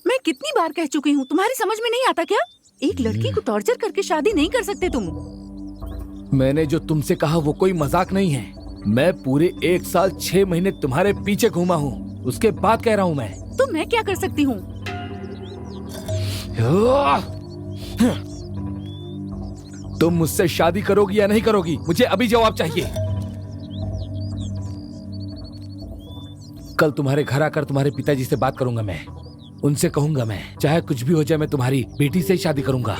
मैं कितनी बार कह चुकी हूँ, तुम्हारी समझ में नहीं आता क्या? एक लड़की को टॉर्चर करके शादी नहीं कर सकते तुम। मैंने जो तुमसे कहा वो कोई मजाक नहीं है। मैं पूरे 1 साल 6 महीने तुम्हारे पीछे घूमा हूँ, उसके बाद कह रहा हूँ मैं। तो मैं क्या कर सकती हूँ? तुम मुझसे शादी करोगी या नहीं करोगी, मुझे अभी जवाब चाहिए। कल तुम्हारे घर आकर तुम्हारे पिताजी से बात करूंगा मैं। उनसे कहूंगा मैं चाहे कुछ भी हो जाए मैं तुम्हारी बेटी से ही शादी करूंगा।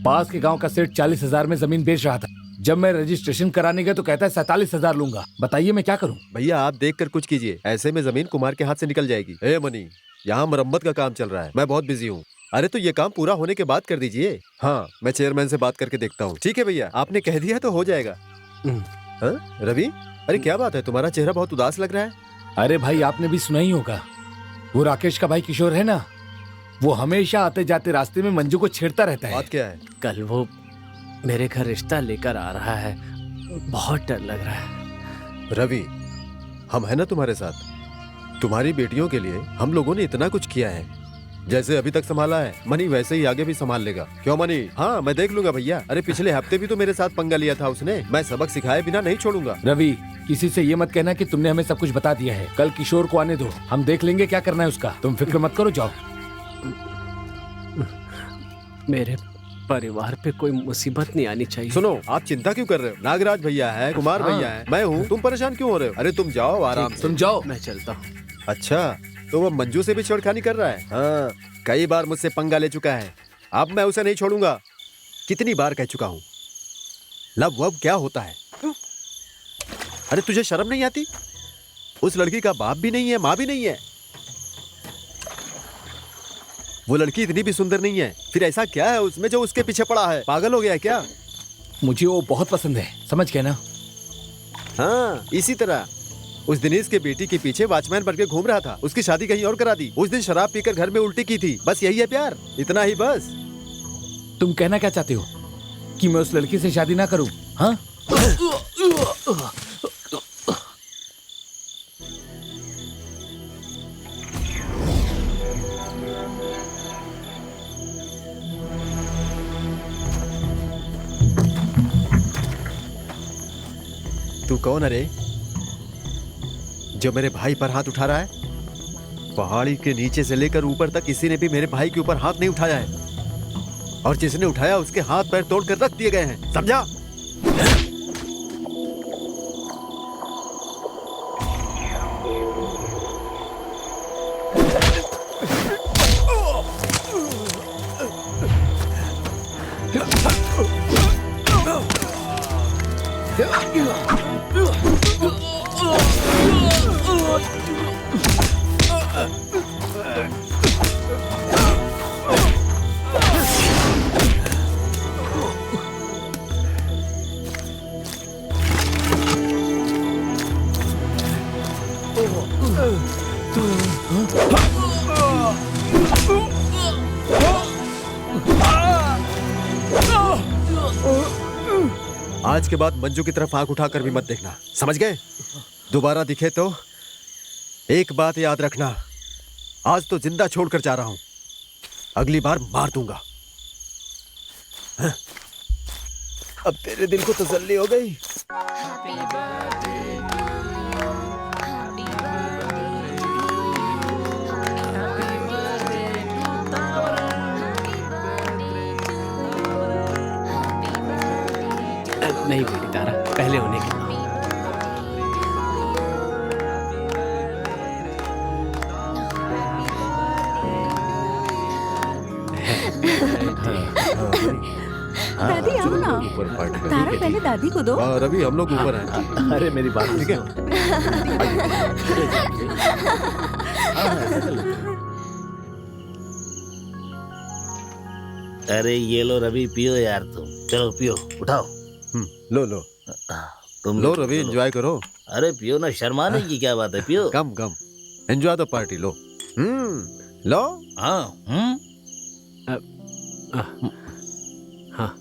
पास के गांव का सेठ 40,000 में जमीन बेच रहा था। जब मैं रजिस्ट्रेशन कराने गया तो कहता है 47,000 लूंगा। बताइए मैं क्या करूं? भैया आप देख कर कुछ कीजिए, ऐसे में जमीन कुमार के हाथ से निकल जाएगी। ए मनी, यहाँ मरम्मत का काम चल रहा है, मैं बहुत बिजी हूँ। अरे तो ये काम पूरा होने के बाद कर दीजिए। हाँ मैं चेयरमैन से बात करके देखता हूँ। ठीक है भैया, आपने कह दिया तो हो जाएगा। हाँ रवि, अरे क्या बात है, तुम्हारा चेहरा बहुत उदास लग रहा है। अरे भाई आपने भी सुना ही होगा, वो राकेश का भाई किशोर है ना, वो हमेशा आते जाते रास्ते में मंजू को छेड़ता रहता है। बात क्या है? कल वो मेरे घर रिश्ता लेकर आ रहा है, बहुत डर लग रहा है। रवि, हम है ना तुम्हारे साथ। तुम्हारी बेटियों के लिए हम लोगों ने इतना कुछ किया है, जैसे अभी तक संभाला है मनी वैसे ही आगे भी संभाल लेगा। क्यों मनी? हाँ मैं देख लूंगा भैया। अरे पिछले हफ्ते भी तो मेरे साथ पंगा लिया था उसने, मैं सबक सिखाए बिना नहीं छोड़ूंगा। रवि किसी से ये मत कहना कि तुमने हमें सब कुछ बता दिया है। कल किशोर को आने दो, हम देख लेंगे क्या करना है उसका। तुम फिक्र मत करो, जाओ। मेरे परिवार पे कोई मुसीबत नहीं आनी चाहिए। सुनो, आप चिंता क्यों कर रहे हो? नागराज भैया है, कुमार हाँ। भैया है, मैं हूँ, तुम परेशान क्यों हो रहे हो? अरे तुम जाओ आराम से। तुम जाओ। मैं चलता हूँ। अच्छा तो वो मंजू से भी छेड़खानी कर रहा है? हाँ कई बार मुझसे पंगा ले चुका है, अब मैं उसे नहीं छोड़ूंगा। कितनी बार कह चुका हूँ, लव वव क्या होता है? अरे तुझे शर्म नहीं आती? उस लड़की का बाप भी नहीं है, माँ भी नहीं है। वो लड़की इतनी भी सुंदर नहीं है, फिर ऐसा क्या है उसमें जो उसके पीछे पड़ा है? पागल हो गया क्या? मुझे वो बहुत पसंद है, समझ गए ना? हाँ इसी तरह उस दिनेश के बेटी के पीछे वॉचमैन बनके घूम रहा था, उसकी शादी कहीं और करा दी। उस दिन शराब पीकर घर में उल्टी की थी, बस यही है प्यार, इतना ही बस। तुम कहना क्या चाहते हो कि मैं उस लड़की से शादी ना करूं? हाँ तू कौन है रे, जो मेरे भाई पर हाथ उठा रहा है? पहाड़ी के नीचे से लेकर ऊपर तक किसी ने भी मेरे भाई के ऊपर हाथ नहीं उठाया है, और जिसने उठाया उसके हाथ पैर तोड़कर रख दिए गए हैं, समझा? आज के बाद मंजू की तरफ आंख उठाकर भी मत देखना, समझ गए? दोबारा दिखे तो एक बात याद रखना, आज तो जिंदा छोड़कर जा रहा हूं, अगली बार मार दूंगा। हाँ? अब तेरे दिल को तसल्ली हो गई? नहीं बेटी तारा, पहले उन्हें कहना। दादी आओ ना। ऊपर पार्टी कर। तारा पहले दादी को दो। रवि हम लोग ऊपर हैं। अरे मेरी बात ठीक है? अरे ये लो रवि, पियो यार तुम, चलो पियो, उठाओ। लो लो तुम लो रवि, एंजॉय करो। अरे पियो ना, शर्माने की क्या बात है, पियो। कम कम एंजॉय द पार्टी, लो। लो। हाँ हाँ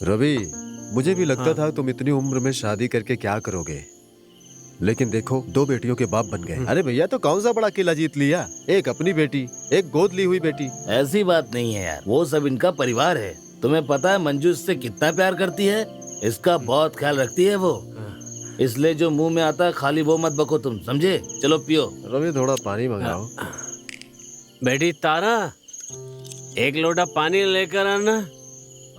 रवि, मुझे भी लगता था तुम इतनी उम्र में शादी करके क्या करोगे, लेकिन देखो 2 बेटियों के बाप बन गए। अरे भैया, तो कौन सा बड़ा किला जीत लिया? एक अपनी बेटी, एक गोद ली हुई बेटी। ऐसी बात नहीं है यार, वो सब इनका परिवार है। तुम्हें पता है मंजू इससे कितना प्यार करती है, इसका बहुत ख्याल रखती है वो, इसलिए जो मुंह में आता है खाली वो मत बको तुम, समझे? चलो पियो। रवि थोड़ा पानी मंगाओ। बेटी तारा, एक लोटा पानी लेकर आना।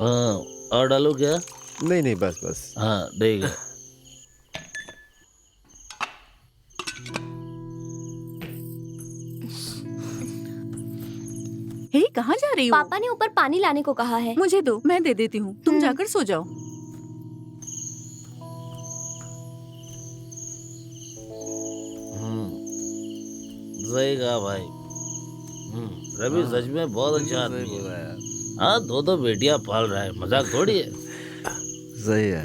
हाँ, और डालो क्या? नहीं नहीं, बस बस। हाँ देगा। हे, कहाँ जा रही हो? पापा ने ऊपर पानी लाने को कहा है। मुझे दो, मैं दे देती हूँ। तुम जाकर सो जाओ। सही कहा भाई। रवि सच में बहुत अच्छा आदमी है। हाँ, 2 बेटियां पाल रहा है, मजाक थोड़ी है। सही है।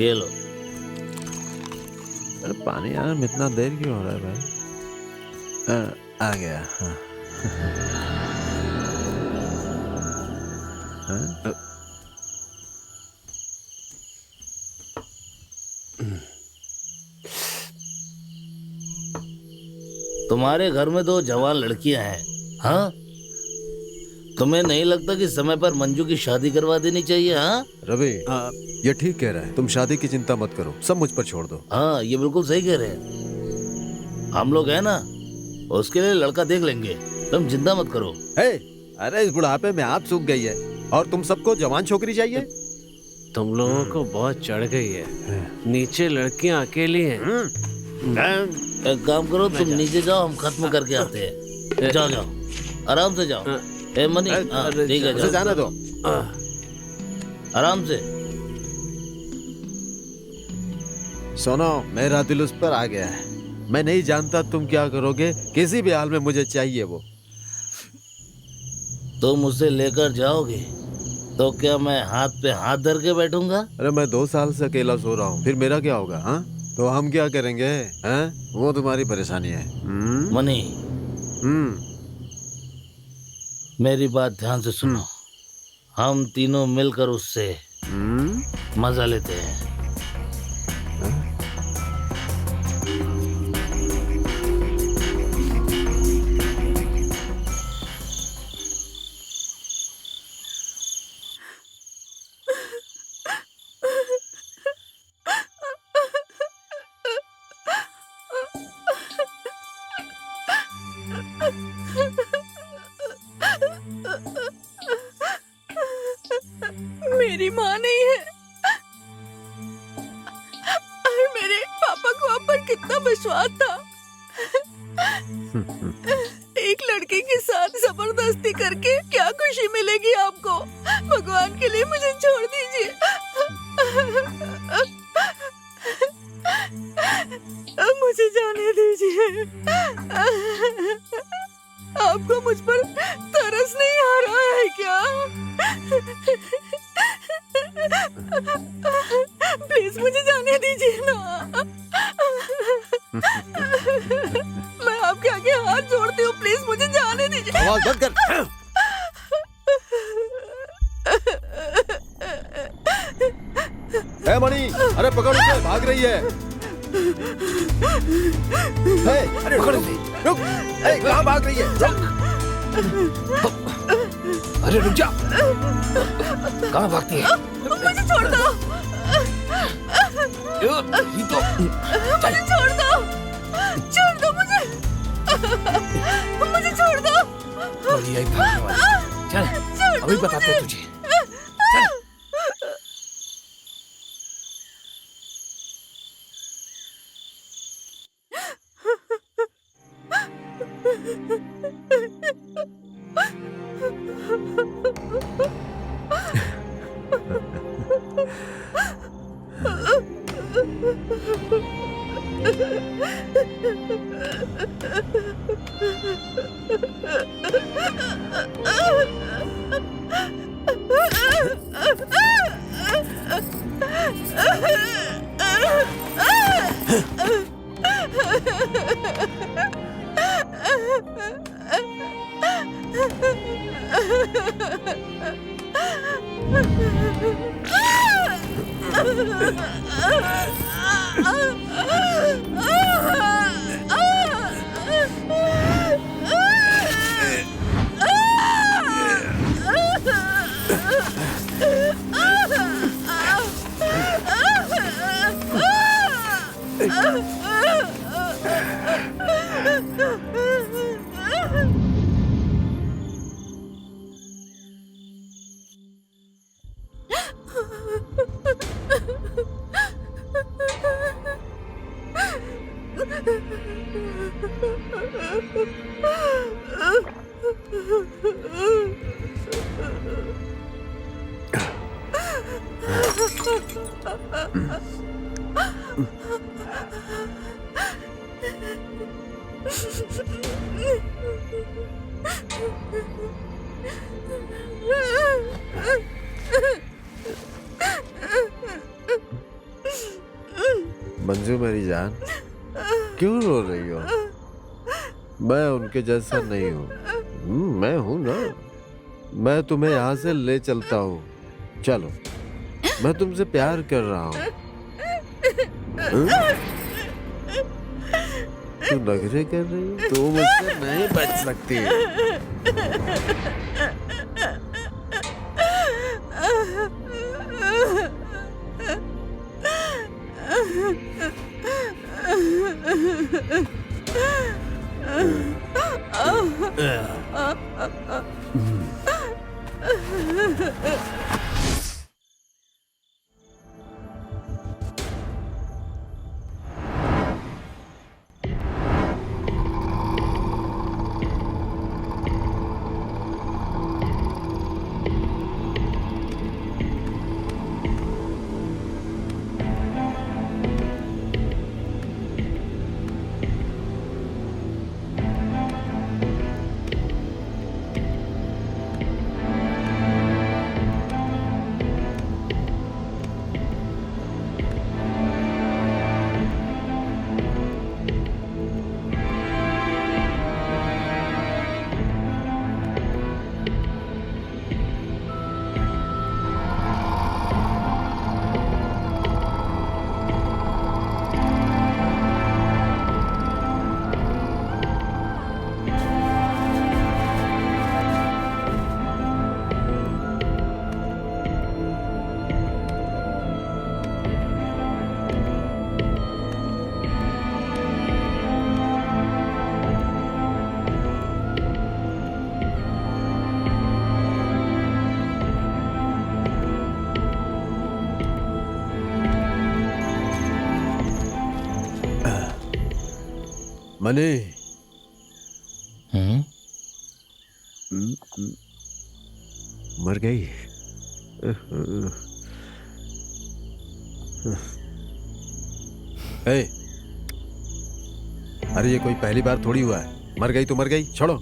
ये लो। अरे पानी आने में इतना देर क्यों हो रहा है भाई? आ गया। हाँ। हाँ? तुम्हारे घर में 2 जवान लड़कियां हैं, हाँ? तुम्हें नहीं लगता कि समय पर मंजू की शादी करवा देनी चाहिए? हाँ रवि, ये ठीक कह रहा है। तुम शादी की चिंता मत करो, सब मुझ पर छोड़ दो। हाँ, ये बिल्कुल सही कह रहे हैं। हम लोग है ना, उसके लिए लड़का देख लेंगे, तुम चिंता मत करो। हे, अरे इस बुढ़ापे में आप सूख गई है और तुम सबको जवान छोकरी चाहिए। तुम लोगों को बहुत चढ़ गई है, नीचे लड़कियां अकेली हैं। एक काम करो, तुम नीचे जाओ, हम खत्म करके आते हैं। जाओ जाओ, आराम से जाओ। ए मनी, हाँ, ठीक है, जाओ। जाना दो। आराम से। सुनो, मेरा दिल उस पर आ गया है। मैं नहीं जानता तुम क्या करोगे, किसी भी हाल में मुझे चाहिए वो। तुम उसे लेकर जाओगे तो क्या मैं हाथ पे हाथ धर के बैठूंगा? अरे मैं 2 साल से अकेला सो रहा हूँ, फिर मेरा क्या होगा? हाँ, तो हम क्या करेंगे? हैं? वो तुम्हारी परेशानी है। मनी, मेरी बात ध्यान से सुनो। हम तीनों मिलकर उससे मजा लेते हैं। मेरी माँ नहीं है। जबरदस्ती करके क्या खुशी मिलेगी आपको? भगवान के लिए मुझे छोड़ दीजिए। मुझे जाने दीजिए। आपको मुझ पर तरस नहीं आ रहा है क्या? प्लीज मुझे जाने दीजिए ना। मैं आपके आगे हाथ जोड़ती हूँ, प्लीज मुझे जाने दीजिए। आवाज बंद कर। ए मणि, अरे पकड़ उसे, भाग रही है। अरे रुक, रुक। कहाँ भाग रही है? अरे रुक जा, कहाँ भागती है? मुझे छोड़ दो। ये तो मुझे छोड़ दो। छोड़ दो मुझे। मुझे छोड़ दो। यही भागने वाली। चल अभी बताते हैं तुझे। चल। मंजू मेरी जान, क्यों रो रही हो? मैं उनके जैसा नहीं हूँ। मैं हूँ ना। मैं तुम्हें यहाँ से ले चलता हूँ। चलो, मैं तुमसे प्यार कर रहा हूँ। तू नखरे कर रही है? तू मुझसे नहीं बच सकती। मनी, मर गई। ए, अरे ये कोई पहली बार थोड़ी हुआ है। मर गई तो मर गई, छोड़ो।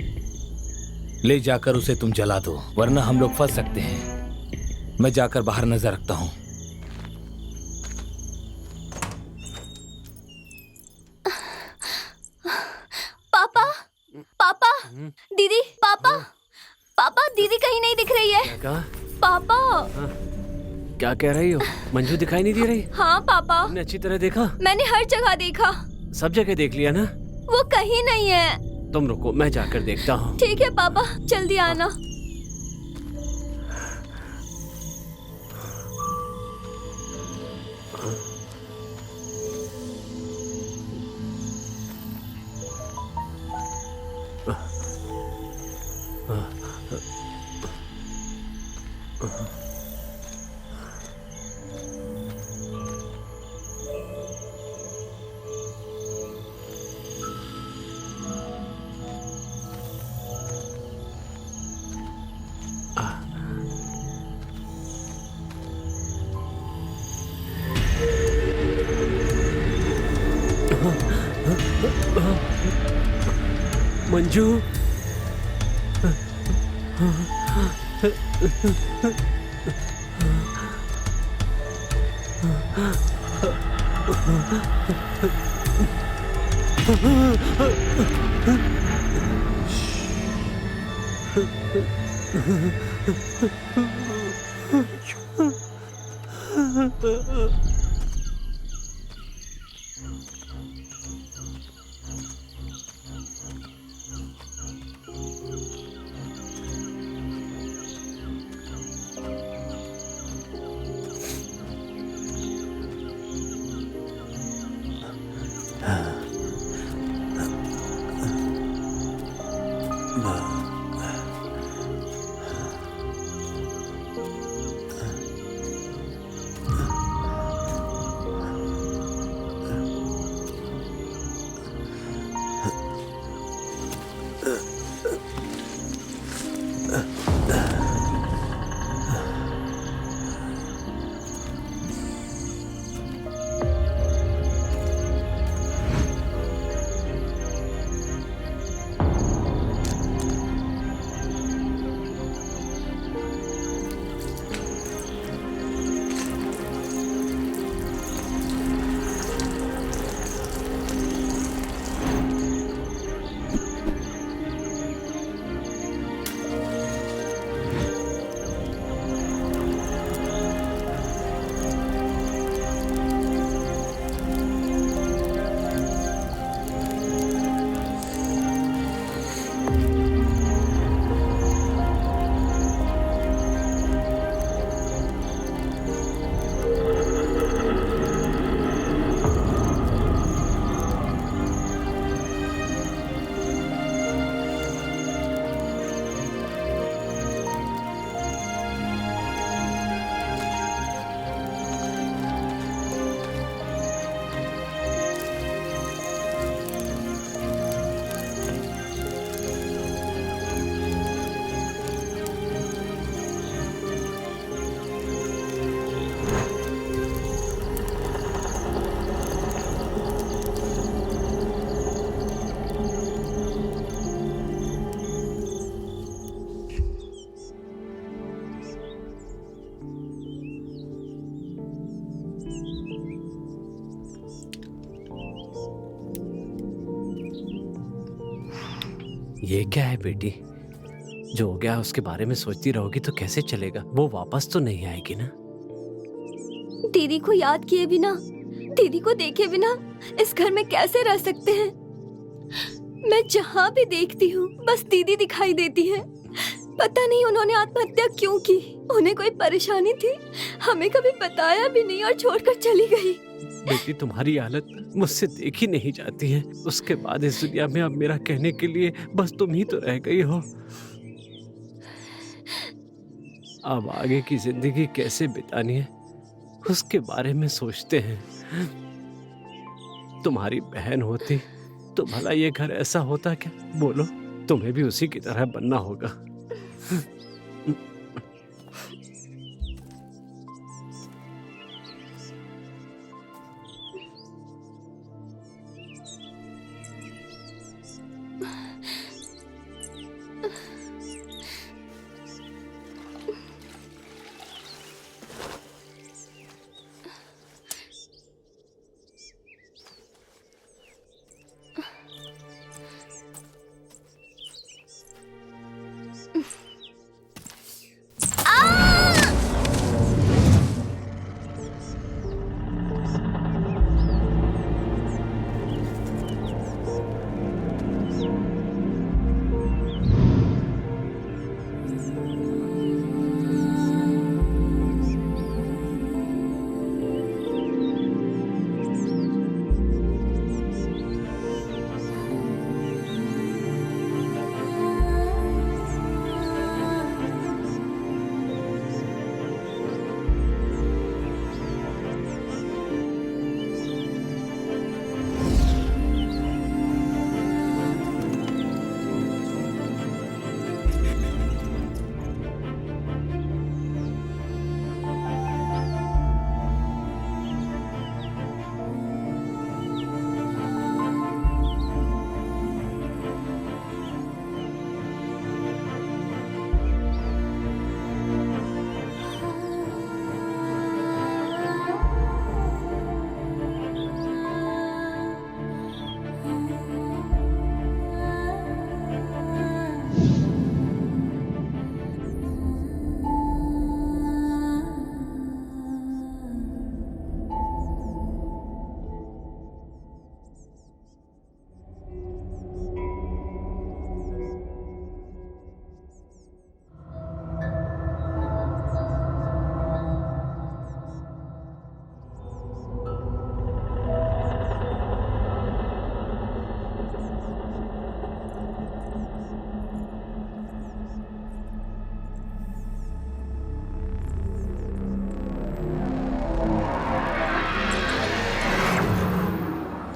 ले जाकर उसे तुम जला दो, वरना हम लोग फंस सकते हैं। मैं जाकर बाहर नजर रखता हूँ। पापा, पापा, दीदी, पापा, पापा, दीदी कहीं नहीं दिख रही है। क्या कहा? पापा। क्या कह रही हो? मंजू दिखाई नहीं दे रही? हाँ पापा, तुमने अच्छी तरह देखा? मैंने हर जगह देखा, सब जगह देख लिया ना? वो कहीं नहीं है। तुम रुको, मैं जाकर देखता हूँ। ठीक है पापा, जल्दी आना। मंजू, ये क्या है बेटी? जो हो गया उसके बारे में सोचती रहोगी तो कैसे चलेगा? वो वापस तो नहीं आएगी ना? दीदी को याद किए बिना, दीदी को देखे बिना इस घर में कैसे रह सकते हैं? मैं जहाँ भी देखती हूँ बस दीदी दिखाई देती है। पता नहीं उन्होंने आत्महत्या क्यों की? उन्हें कोई परेशानी थी? हमें कभी बताया भी नहीं और छोड़कर चली गई। बेटी तुम्हारी हालत मुझसे देखी नहीं जाती है। उसके बाद इस दुनिया में अब मेरा कहने के लिए बस तुम ही तो रह गई हो। अब आगे की जिंदगी कैसे बितानी है उसके बारे में सोचते हैं। तुम्हारी बहन होती तो भला ये घर ऐसा होता क्या? बोलो, तुम्हें भी उसी की तरह बनना होगा।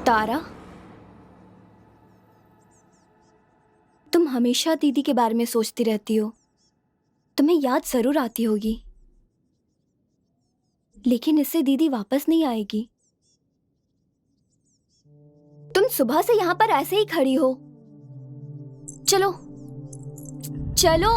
तारा, तुम हमेशा दीदी के बारे में सोचती रहती हो। तुम्हें याद जरूर आती होगी, लेकिन इससे दीदी वापस नहीं आएगी। तुम सुबह से यहाँ पर ऐसे ही खड़ी हो। चलो चलो।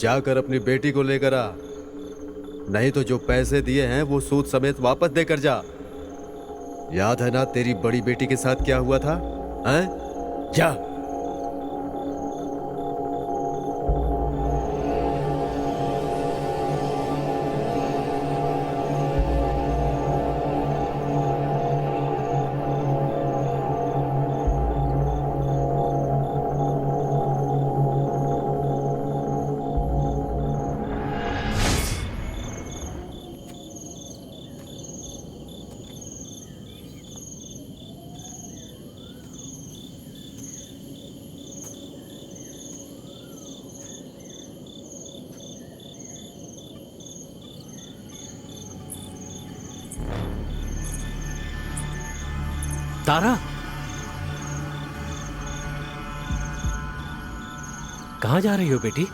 जाकर अपनी बेटी को लेकर आ, नहीं तो जो पैसे दिए हैं वो सूद समेत वापस देकर जा। याद है ना तेरी बड़ी बेटी के साथ क्या हुआ था? हैं? जा। तारा, कहाँ जा रही हो बेटी?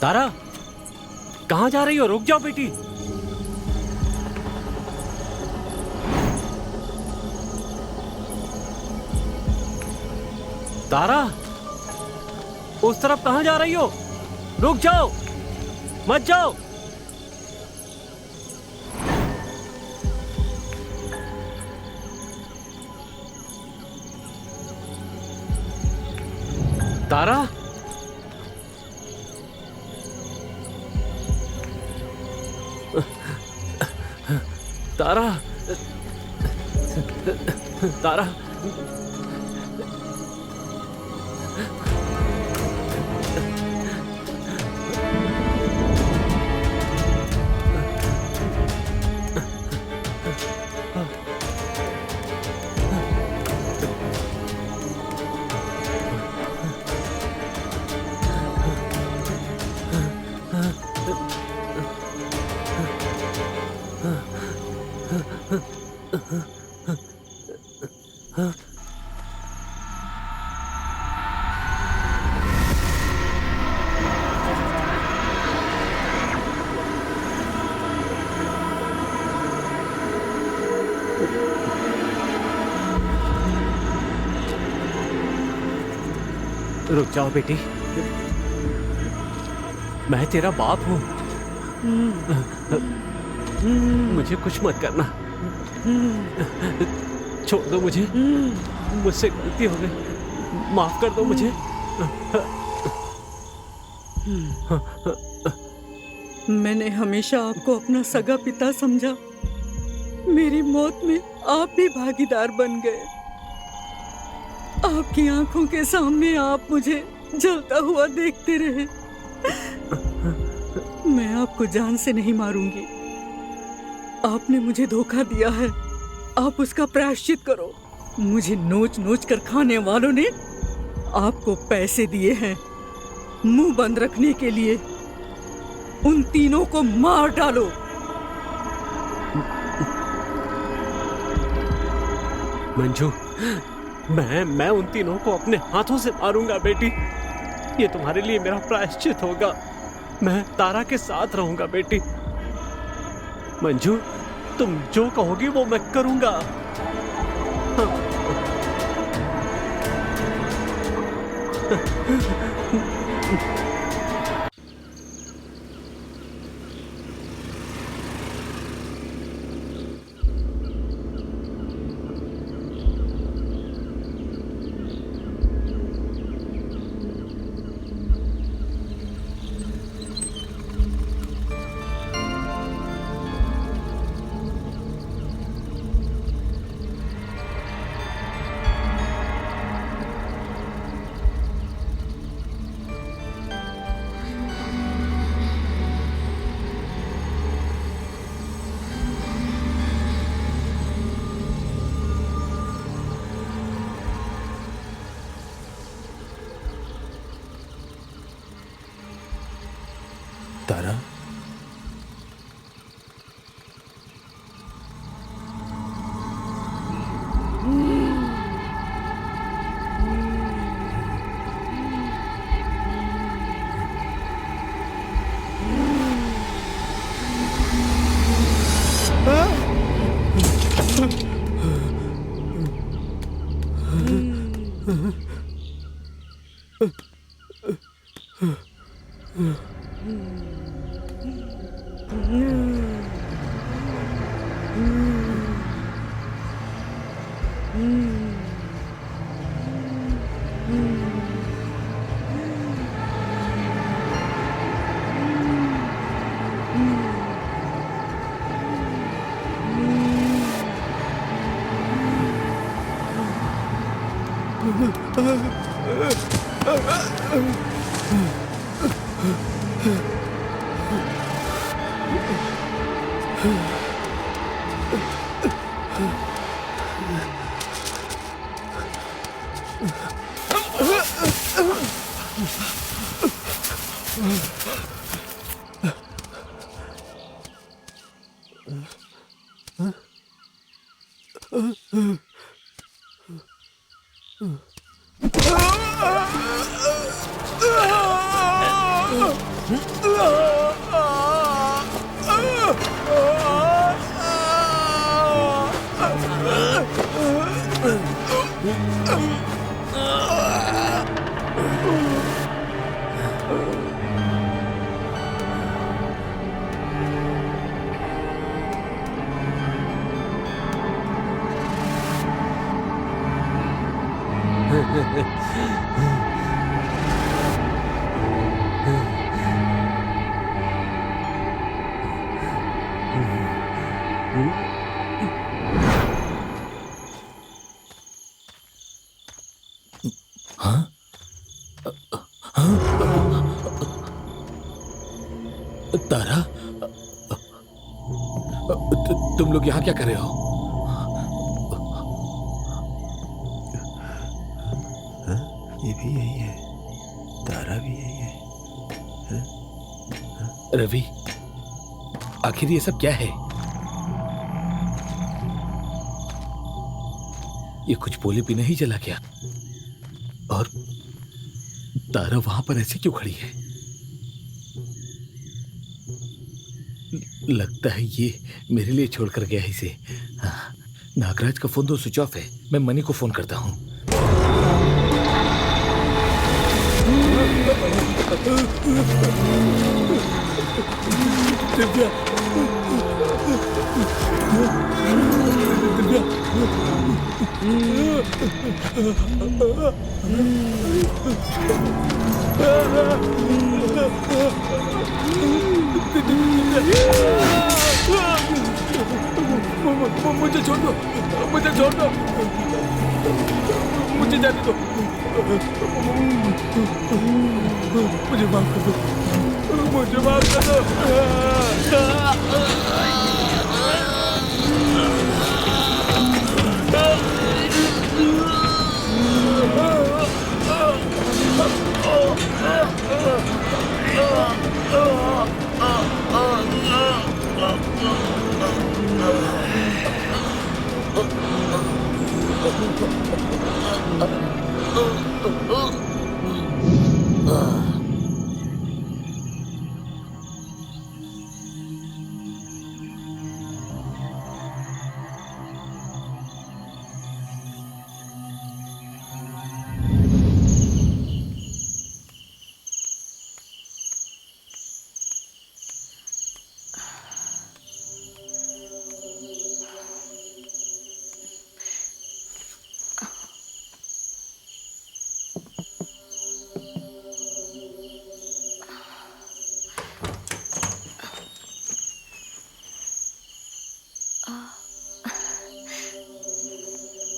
तारा, कहाँ जा रही हो? रुक जाओ बेटी। तारा, उस तरफ कहाँ जा रही हो? रुक जाओ, मत जाओ। तारा, तारा, तारा, रुक जाओ बेटी, मैं तेरा बाप हूँ। मुझे कुछ मत करना, छोड़ दो मुझे, मुझसे गलती हो गई, माफ कर दो मुझे। मैंने हमेशा आपको अपना सगा पिता समझा। मेरी मौत में आप भी भागीदार बन गए। आपकी आंखों के सामने आप मुझे जलता हुआ देखते रहे। मैं आपको जान से नहीं मारूंगी। आपने मुझे धोखा दिया है, आप उसका प्रायश्चित करो। मुझे नोच नोच कर खाने वालों ने आपको पैसे दिए हैं मुंह बंद रखने के लिए। उन तीनों को मार डालो। मंजू, मैं उन तीनों को अपने हाथों से मारूंगा बेटी। ये तुम्हारे लिए मेरा प्रायश्चित होगा। मैं तारा के साथ रहूंगा बेटी। मंजू, तुम जो कहोगी वो मैं करूंगा। तारा, तारा, तुम लोग यहाँ क्या कर रहे हो? ये भी यही है, तारा भी यही है। रवि, आखिर ये सब क्या है? ये कुछ बोले भी नहीं चला क्या? और तारा वहां पर ऐसे क्यों खड़ी है? लगता है ये मेरे लिए छोड़कर गया है इसे। हाँ, नागराज का फोन तो स्विच ऑफ है। मैं मनी को फोन करता हूँ। दिव्या, दिव्या, मुझे छोड़ दो, मुझे छोड़ दो, मुझे जाने दो, मुझे माफ कर दो, मुझे माफ कर दो।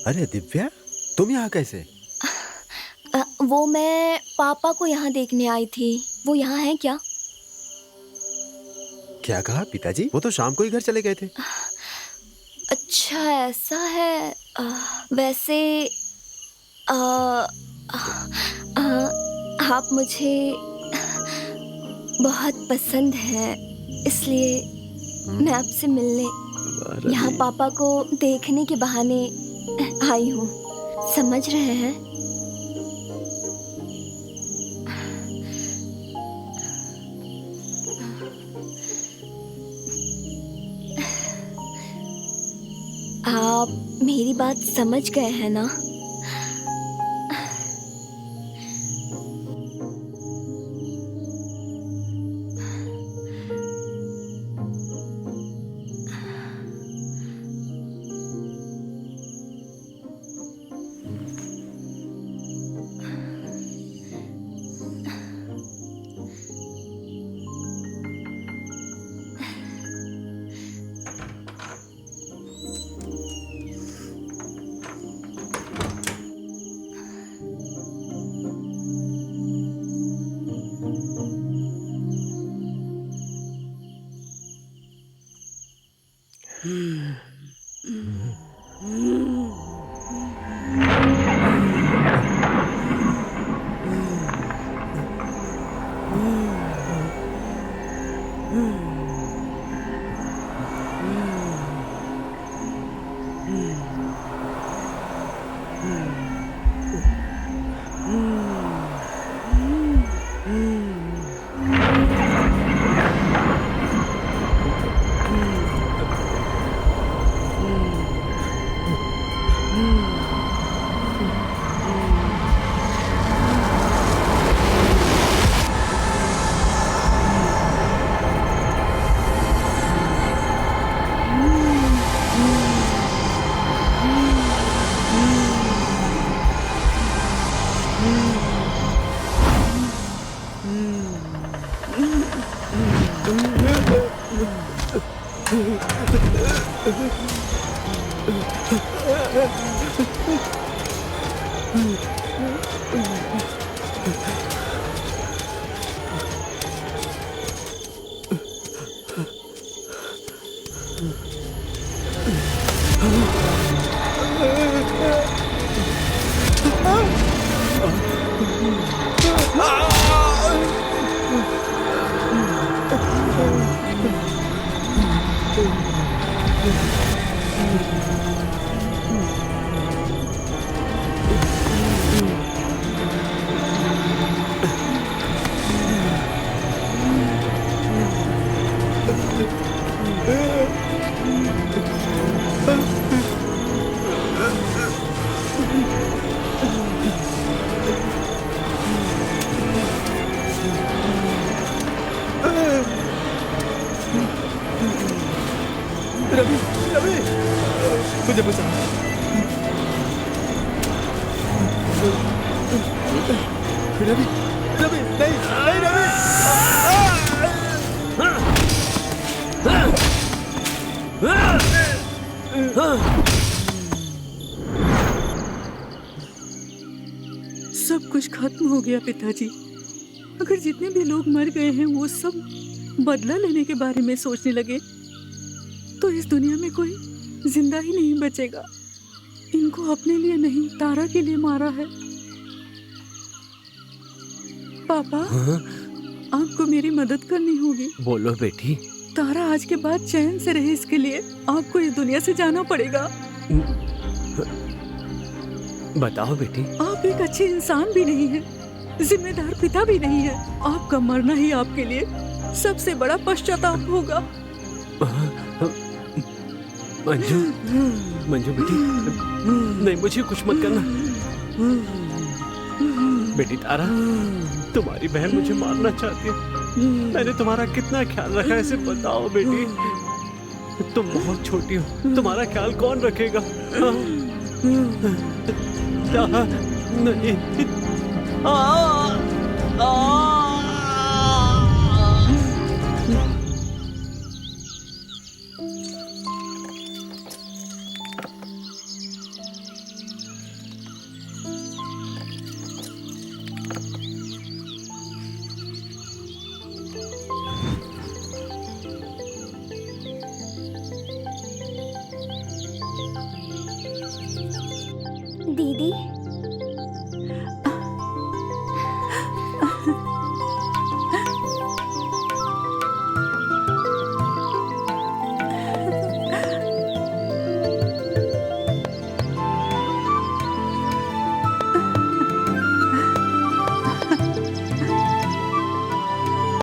अरे दिव्या, तुम यहाँ कैसे? वो मैं पापा को यहाँ देखने आई थी। वो यहाँ है क्या? क्या कहा पिताजी? वो तो शाम को ही घर चले गए थे। अच्छा ऐसा है। वैसे आप मुझे बहुत पसंद है, इसलिए मैं आपसे मिलने यहाँ पापा को देखने के बहाने आई हूँ। समझ रहे हैं? आप मेरी बात समझ गए हैं ना? रवि रवि मुझे बचा। रवि रवि नहीं नहीं रवि। सब कुछ खत्म हो गया पिताजी। अगर जितने भी लोग मर गए हैं वो सब बदला लेने के बारे में सोचने लगे तो इस दुनिया में कोई जिंदा ही नहीं बचेगा। इनको अपने लिए नहीं तारा के लिए मारा है। पापा आपको मेरी मदद करनी होगी। बोलो बेटी। तारा आज के बाद चैन से रहे इसके लिए आपको इस दुनिया से जाना पड़ेगा। बताओ बेटी। आप एक अच्छे इंसान भी नहीं है, जिम्मेदार पिता भी नहीं है। आपका मरना ही आपके लिए सबसे बड़ा पश्चाताप होगा। मंजू मंजू बेटी नहीं, मुझे कुछ मत करना। बेटी तारा, तुम्हारी बहन मुझे मारना चाहती है। मैंने तुम्हारा कितना ख्याल रखा है इसे बताओ बेटी। तुम बहुत छोटी हो, तुम्हारा ख्याल कौन रखेगा? नहीं।